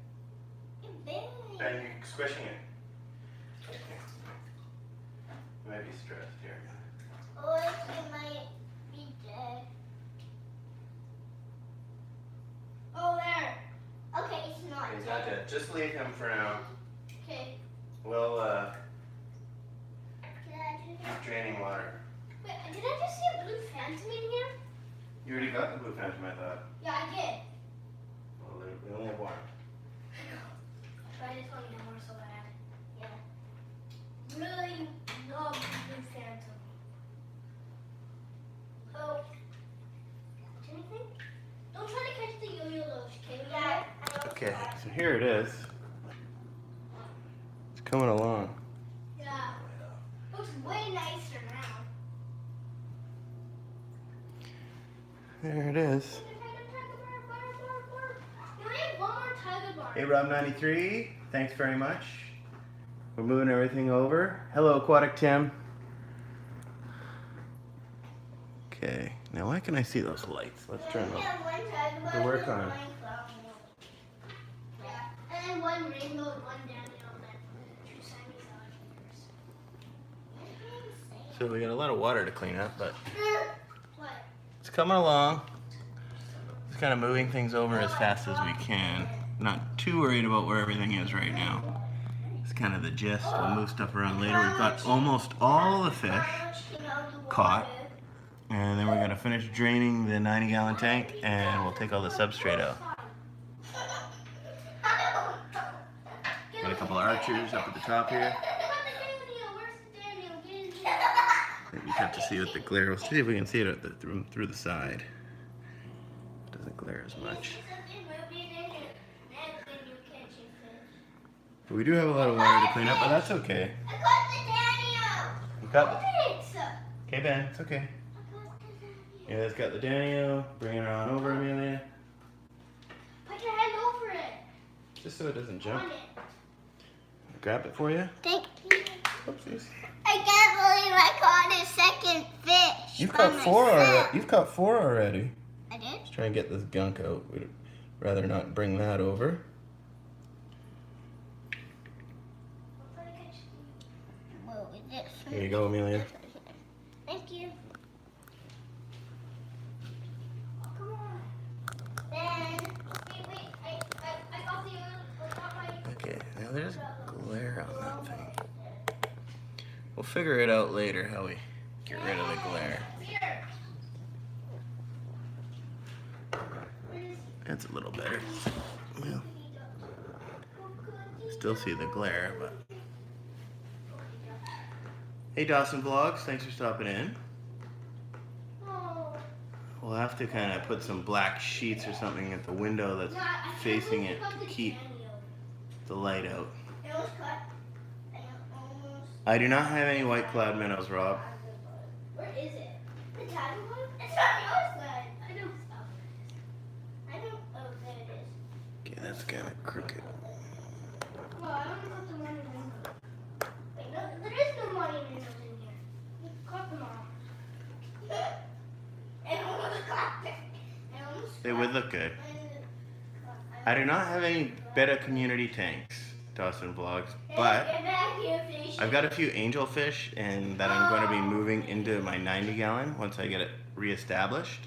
You're buried. And you're squishing it. Okay. You might be stressed here. Or he might be dead. Oh, there. Okay, it's not He's not dead. Just leave him for now. Okay. We'll Did I do that? keep draining water. Wait, did I just see a blue phantom in here? You already got the blue phantom, I thought. Yeah, I did. Well, we only have one. But I just want to get more so bad. Yeah. Really love blue phantom. Oh. Catch anything? Don't try to catch the yo-yo loach, okay? Yeah. Okay, so here it is. It's coming along. Yeah. Looks way nicer now. There it is. You need one more tiger bar. Hey, Rob93, thanks very much. We're moving everything over. Hello, Aquatic Tim. Okay, now why can I see those lights? Let's turn them. They work on. Yeah, and then one rainbow and one Daniel, and then two Sammy's on. So we got a lot of water to clean up, but What? it's coming along. Just kind of moving things over as fast as we can. Not too worried about where everything is right now. It's kind of the gist. We'll move stuff around later. We've got almost all the fish caught. And then we're going to finish draining the 90-gallon tank, and we'll take all the substrate out. Got a couple of archers up at the top here. You have to see what the glare. We'll see if we can see it through the side. It doesn't glare as much. But we do have a lot of water to clean up, but that's okay. I got the Daniel. You got the... Thanks. Okay, Ben, it's okay. Yeah, it's got the Daniel. Bring it on over, Amelia. Put your hand over it. Just so it doesn't jump. On it. Grab it for you. Thank you. Oopsies. I can't believe I caught a second fish. You've by caught four myself. already. You've caught 4 already. I did? Let's try and get this gunk out. We'd rather not bring that over. Whoa, is this? Here you go, Amelia. Thank you. Come on. Ben. Wait, I got the I got my. Okay, now there's glare on that thing. We'll figure it out later how we get rid of the glare. Here. That's a little better. Well, still see the glare, but. Hey Dawson Vlogs, thanks for stopping in. Oh. We'll have to kind of put some black sheets or something at the window that's facing it to keep the light out. It was cut. And it almost. I do not have any white cloud minnows, Rob. Where is it? The tiny one? It's on your side. I don't stop. I don't. Oh, there it is. Okay, that's kind of crooked. Well, I don't got the money in. Wait, no, there is no money in here. You cut them all. It almost got it. It almost They would look good. got I do not have any Betta community tanks, Dawson Vlogs, but Get back here, fish. I've got a few angelfish and that I'm going to be moving into my 90-gallon once I get it reestablished.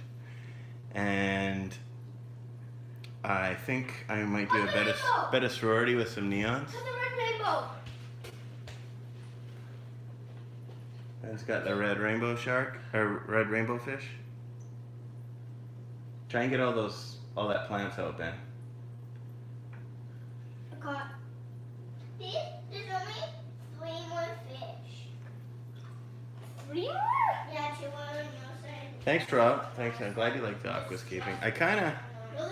And I think I might do a Betta sorority with some neons. Cut the red rainbow. And it's got the red rainbow shark, or red rainbow fish. Try and get all that plants out, Ben. I caught. See? There's only 3 more fish. 3 more? Yeah, 2 more on your side. Thanks, Rob. Thanks. I'm glad you like the aquascaping. No,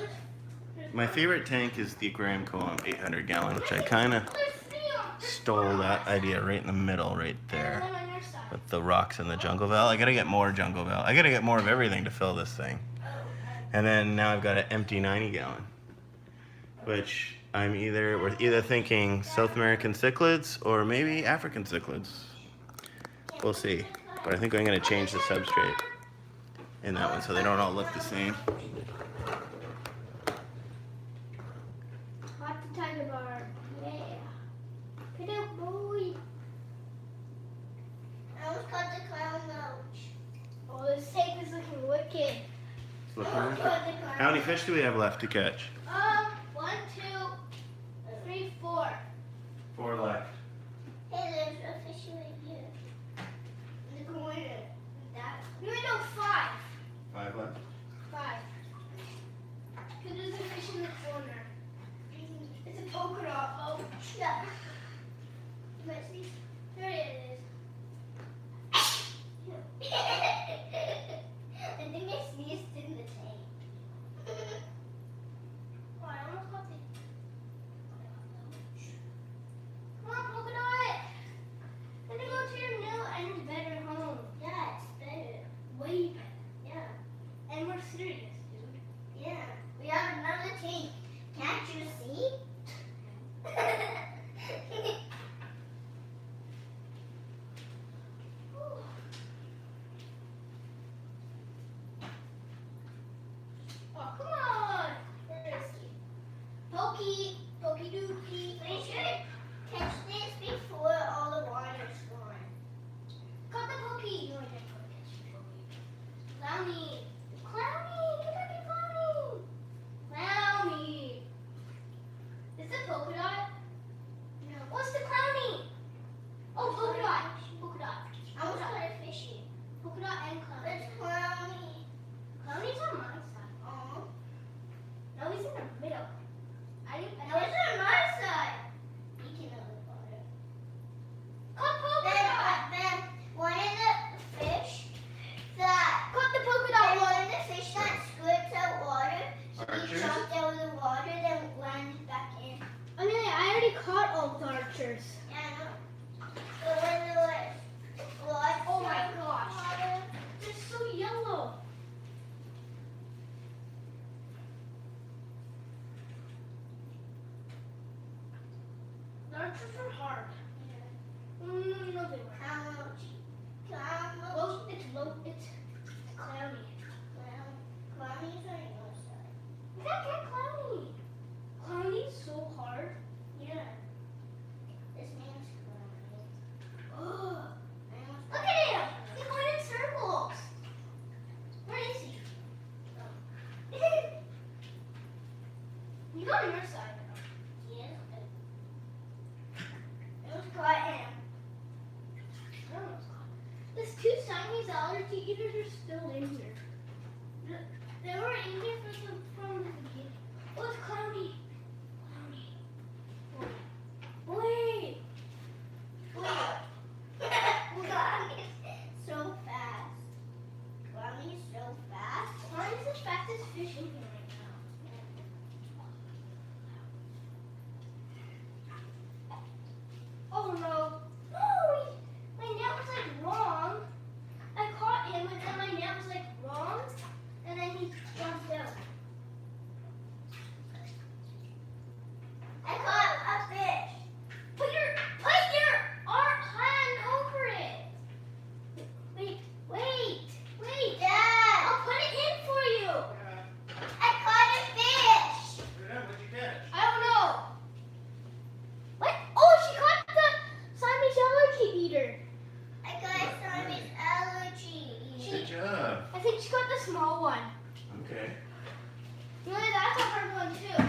My favorite tank is the Aquarium Co-op 800-gallon, which I kind of there's 3 on. stole that idea right in the middle, right And there, one on your side. with the rocks and the jungle val. I gotta get more jungle val. I gotta get more of everything to fill this thing. And then now I've got an empty 90-gallon, which we're either thinking South American cichlids or maybe African cichlids. We'll see. But I think I'm gonna change the substrate in that one so they don't all look the same. Hot the tiger bar. Yeah. Get out, boy. I almost caught the clown roach. Oh, this tank is looking wicked. Look around. How many fish do we have left to catch? 1, 2, 3, 4. 4 left. Hey, there's a fish right here. In the corner. That. No, 5. 5 left. 5. Because there's a fish in the corner. It's a polka dot. Oh, Yeah. let's see. There it is. I think I sneezed in the tank. Oh, I almost got the. Come on, polka dot. Let me go to your new and better home. Yeah, it's better. Way better. Yeah. And we're serious, dude. Yeah. We have another tank. Can't you see? Clowny. Clowny. Get back here, Clowny. Clowny. Is it polka dot? No. What's the Clowny? Oh, polka dot. Polka dot. I was kind of fishy. Polka dot and Clowny. It's clowny. Clowny's on my side. Oh. No, he's in the middle. I No, it's on my side. You can only water. Cut polka dot. Then one of the fish that Cut the polka then dot. one of the fish that squirts out water. He Archers? jumped out of the water, then landed back in. Amelia, I already caught all the archers. Yeah, I know. But when they like squat Oh my out of gosh. water, They're so yellow. The archers are hard. No, they weren't. Low, it's Clowny. Clowny's on your side. You can't get Clowny. Clowny's so hard. Yeah. This man's clowny. Ugh. I almost Look at him. He's going in circles. Where is he? He's on your side now. Yes. I almost caught him. There's two Siamese allergy eaters are still in here. They were in here from the beginning. Oh, it's Clowny. Clowny. Wait. Clowny's so fast. Clowny's so fast. Clowny's the fastest fish in here right now. Oh no. No! My net was like wrong. I caught him and then my net was like wrong. And then he jumped out. I caught a fish. Put your hand over it. Wait. Dad, I'll put it in for you. I caught a fish. What'd you catch? I don't know. What? Oh, she caught the Siamese allergy eater. I got a Siamese allergy. Good job. I think she caught the small one. Okay. Really, that's a hard one too.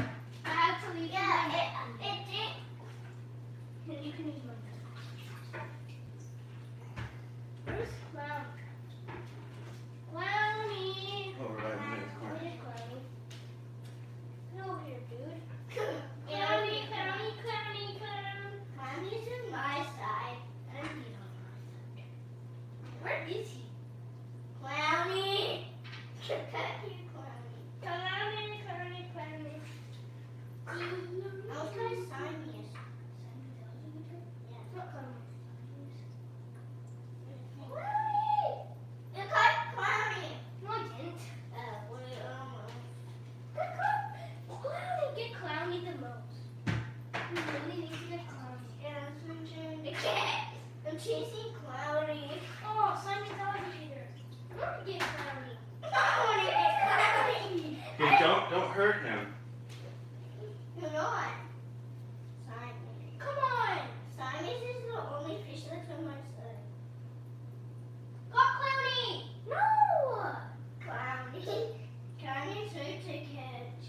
I have to leave Yeah, mine. it did. Then you can use mine. Where's Clown? Clowny. Over by the next corner. Where's Clowny? Get over here, dude. Clowny, Clowny. Clowny's on my side. And he's on my side. Where is he? Clowny. Get back here, Clowny. Clowny. I was kind of Siamese. Yeah. It's not Clowny. Clowny! You caught Clowny. No, I didn't. What do you Clowny, get Clowny the most. We really need to get Clowny. I can't. I'm chasing Clowny. Oh, Simon's alligator. Look, get Clowny. Clowny! Clowny! Hey, don't hurt him. You're not. Siamese. Come on. Siamese is the only fish that's on my side. Got Clowny. No. Clowny. Clowny's hard to catch.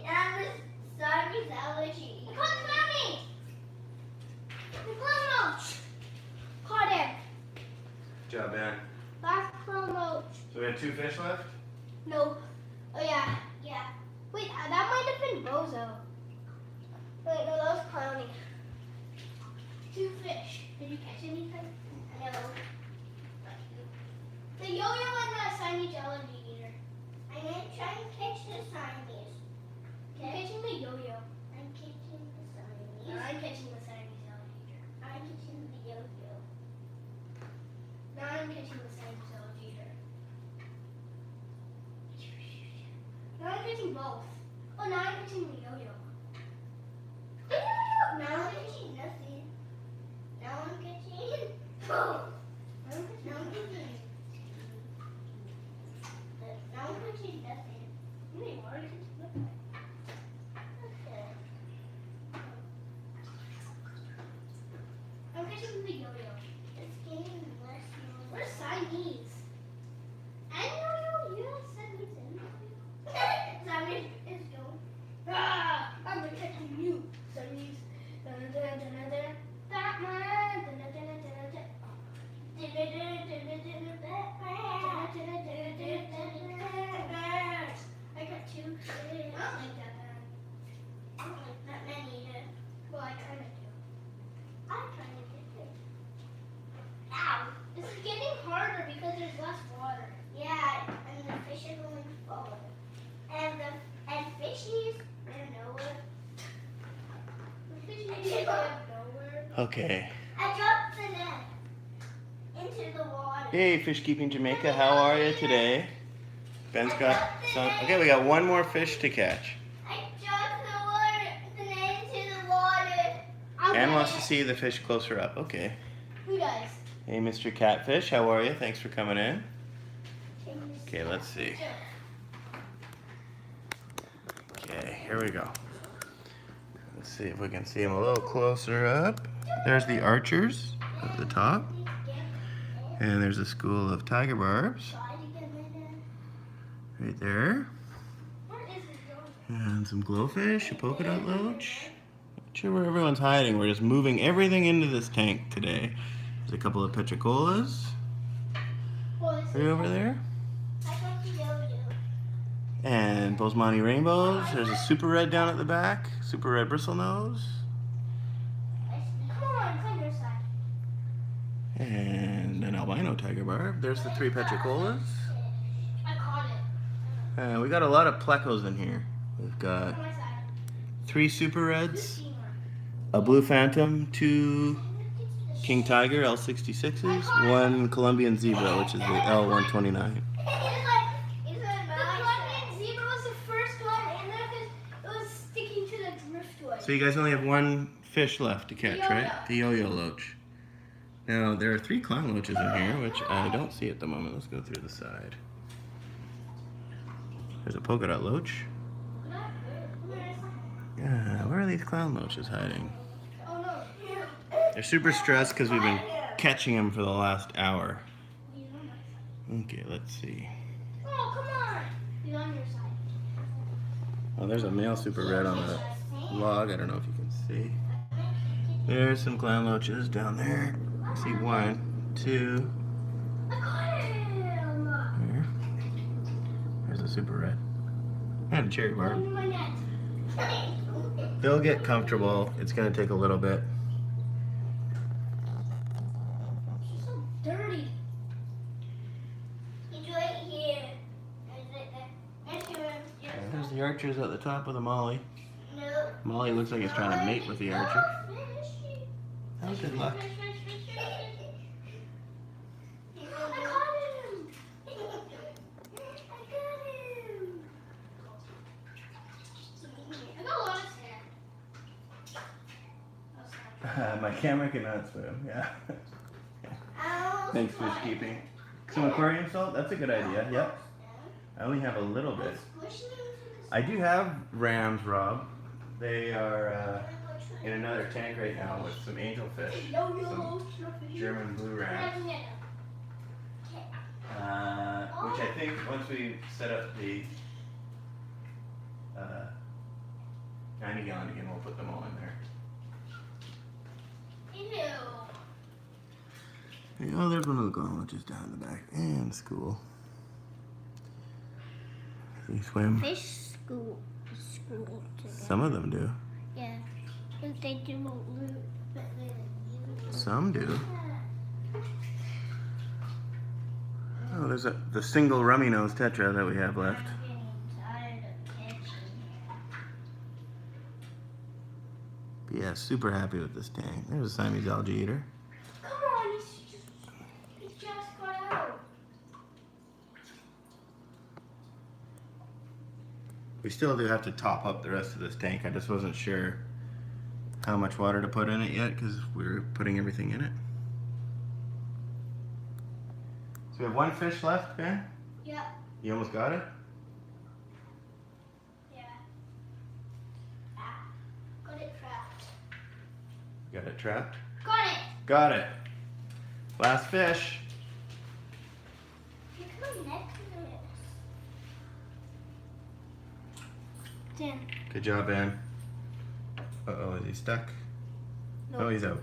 I'm the Siamese allergy. Caught Clowny. The Clown Roach. Caught him. Good job, Ben. Last Clown Roach. So we have 2 fish left? No. Oh yeah. Yeah. Wait, that might have been Bozo. Wait, no, that was Clowny. 2 fish. Did you catch anything? No. The yo-yo and the Siamese allergy eater. I'm gonna try and catch the Siamese. I'm catching the yo-yo. I'm catching the Siamese. No, I'm catching the Siamese allergy eater. I'm catching the yo-yo. Now I'm catching the Siamese allergy eater. Now I'm catching both. Oh, now I'm catching the yo-yo. Now I'm catching nothing. Now I'm catching both. Now I'm catching. Now I'm catching nothing. Wait, why are you catching nothing? Okay. I'm catching the yo-yo. It's knees. And you said knees and that means it's going. Ah, I'm protecting you. So knees. I got two fish like that. Not many. Well, I kind of do. I kind of do. Ow! This is getting harder because there's less water. Yeah, and the fish are going forward. And fishies are nowhere. The fish are nowhere. Okay. I dropped the net into the water. Hey, Fish Keeping Jamaica, how are you today? Ben's got some. Okay, we got one more fish to catch. I dropped the net into the water. Ann wants to see the fish closer up. Okay. Who does? Hey, Mr. Catfish, how are you? Thanks for coming in. Okay, let's see. Okay, here we go. Let's see if we can see him a little closer up. There's the archers at the top. And there's a school of tiger barbs right there. Where is it going? And some glowfish, a polka dot loach. Not sure where everyone's hiding. We're just moving everything into this tank today. There's a couple of petricolas. Right over there. I got the yo-yo. And Bosemani rainbows. There's a super red down at the back. Super red bristlenose. Come on, come your side. And an albino tiger barb. There's the three petricolas. I caught it. We got a lot of plecos in here. We've got Come my side. 3 super reds, a blue phantom, 2 king tiger L66s, 1 Colombian zebra, which is the L129. The Colombian zebra was the first one, and then it was sticking to the driftwood. So you guys only have 1 fish left to catch, Yo-yo. right? The yo-yo loach. Now there are 3 clown loaches in here, which I don't see at the moment. Let's go through the side. There's a polka dot loach. Yeah, where are these clown loaches hiding? Oh no. They're super stressed because we've been catching them for the last hour. Okay, let's see. Oh, come on. He's on your side. Oh, there's a male super red on the log. I don't know if you can see. There's some clown loaches down there. I see 1, 2. I caught him. There. There's a super red. And a cherry barb. Under my net. They'll get comfortable. It's going to take a little bit. She's so dirty. He's right here. There's the archers at the top of the molly. No. Molly looks like it's trying to mate with the archer. Oh, good luck. I caught him. I got a lot of sand. My camera cannot swim, yeah. Ow. Thanks, Fish Keeping. Some aquarium salt? That's a good idea, yep. I only have a little bit. I do have rams, Rob. They are in another tank right now with some angelfish. Some German blue rams. Which I think once we set up the 90 gallon again, we'll put them all in there. Oh, there's one of the gallons down in the back. And school. They swim. Fish school together. Some of them do. Yeah. If they do loot, but Some do. Oh, there's the single rummy nose tetra that we have left. I'm getting tired of catching But yeah, super happy with this tank. There's a Siamese algae eater. Come on, he just got out. We still do have to top up the rest of this tank. I just wasn't sure how much water to put in it yet because we were putting everything in it. So we have 1 fish left, Ben? Yeah. You almost got it? Yeah. Got it trapped. Got it trapped? Got it. Got it. Last fish. my necklace? Dan. Good job, Ben. Uh-oh, is he stuck? Nope. No, he's out.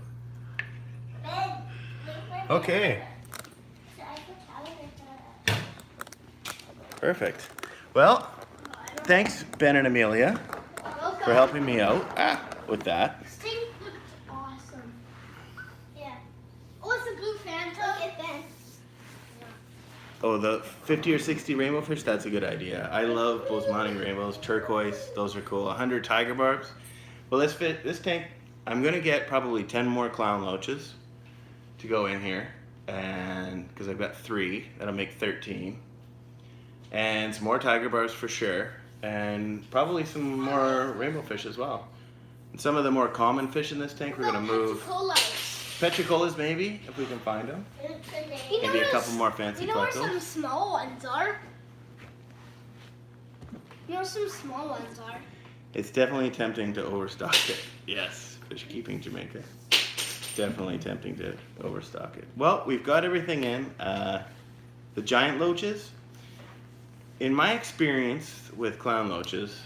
Ben, leave my Okay. So I can tell you that. Perfect. Well, thanks, Ben and Amelia, Welcome. for helping me out with that. This thing looks awesome. Yeah. Oh, it's a blue Phantom. Look at Ben. Oh, the 50 or 60 rainbow fish, that's a good idea. I love Bosemani rainbows, turquoise, those are cool. 100 tiger barbs. Well, let's fit this tank. I'm gonna get probably 10 more clown loaches to go in here, and because I've got 3, that'll make 13. And some more tiger barbs for sure, and probably some more rainbow fish as well. And some of the more common fish in this tank, we're gonna move. Petricolas maybe, if we can find them. You know Maybe a where couple more fancy You know where some collectibles. small ones are? You know where some small ones are? It's definitely tempting to overstock it. Yes, Fish Keeping Jamaica. Definitely tempting to overstock it. Well, we've got everything in. The giant loaches, in my experience with clown loaches,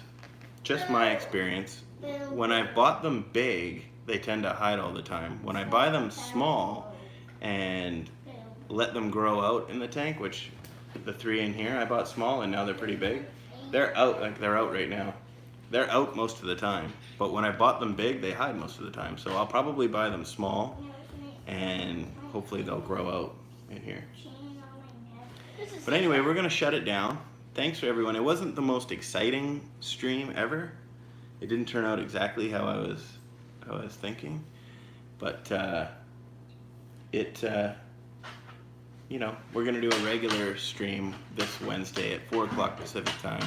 just my experience, when I bought them big, they tend to hide all the time. When I buy them small and let them grow out in the tank, which the 3 in here I bought small and now they're pretty big, they're out, like they're out right now. They're out most of the time, but when I bought them big, they hide most of the time. So I'll probably buy them small and hopefully they'll grow out in here. But anyway, we're gonna shut it down. Thanks for everyone. It wasn't the most exciting stream ever. It didn't turn out exactly how I was thinking, but you know, we're gonna do a regular stream this Wednesday at 4 o'clock Pacific time,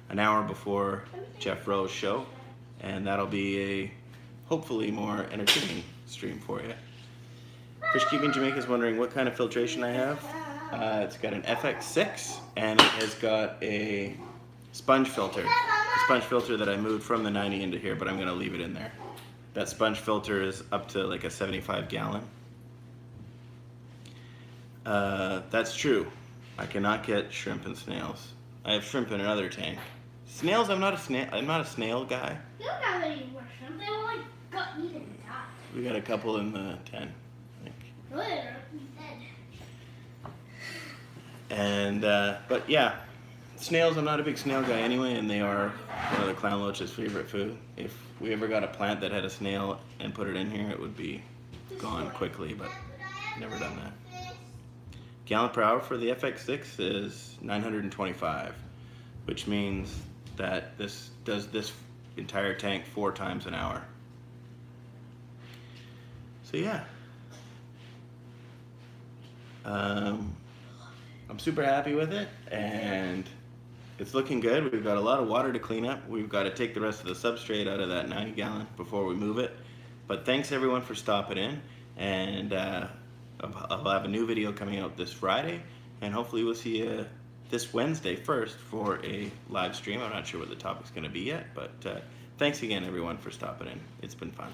an hour before Jeff Rowe's show, and that'll be a hopefully more entertaining stream for you. Fish Keeping Jamaica is wondering what kind of filtration I have. It's got an FX6 and it has got a sponge filter. A sponge filter that I moved from the 90 into here, but I'm gonna leave it in there. That sponge filter is up to like a 75 gallon. That's true. I cannot get shrimp and snails. I have shrimp in another tank. Snails, I'm not a snail guy. You don't have any more shrimp. They all like got eaten and died. We got a couple in the 10, I think. Really, they're dead. And but yeah, snails, I'm not a big snail guy anyway, and they are one of the clown loach's favorite food. If we ever got a plant that had a snail and put it in here, it would be gone quickly, but never done that. Gallon per hour for the FX6 is 925, which means that this does this entire tank 4 times an hour. So yeah. I'm super happy with it, and it's looking good. We've got a lot of water to clean up. We've got to take the rest of the substrate out of that 90 gallon before we move it. But thanks everyone for stopping in, and I'll have a new video coming out this Friday, and hopefully we'll see you this Wednesday first for a live stream. I'm not sure what the topic's going to be yet, but thanks again everyone for stopping in. It's been fun.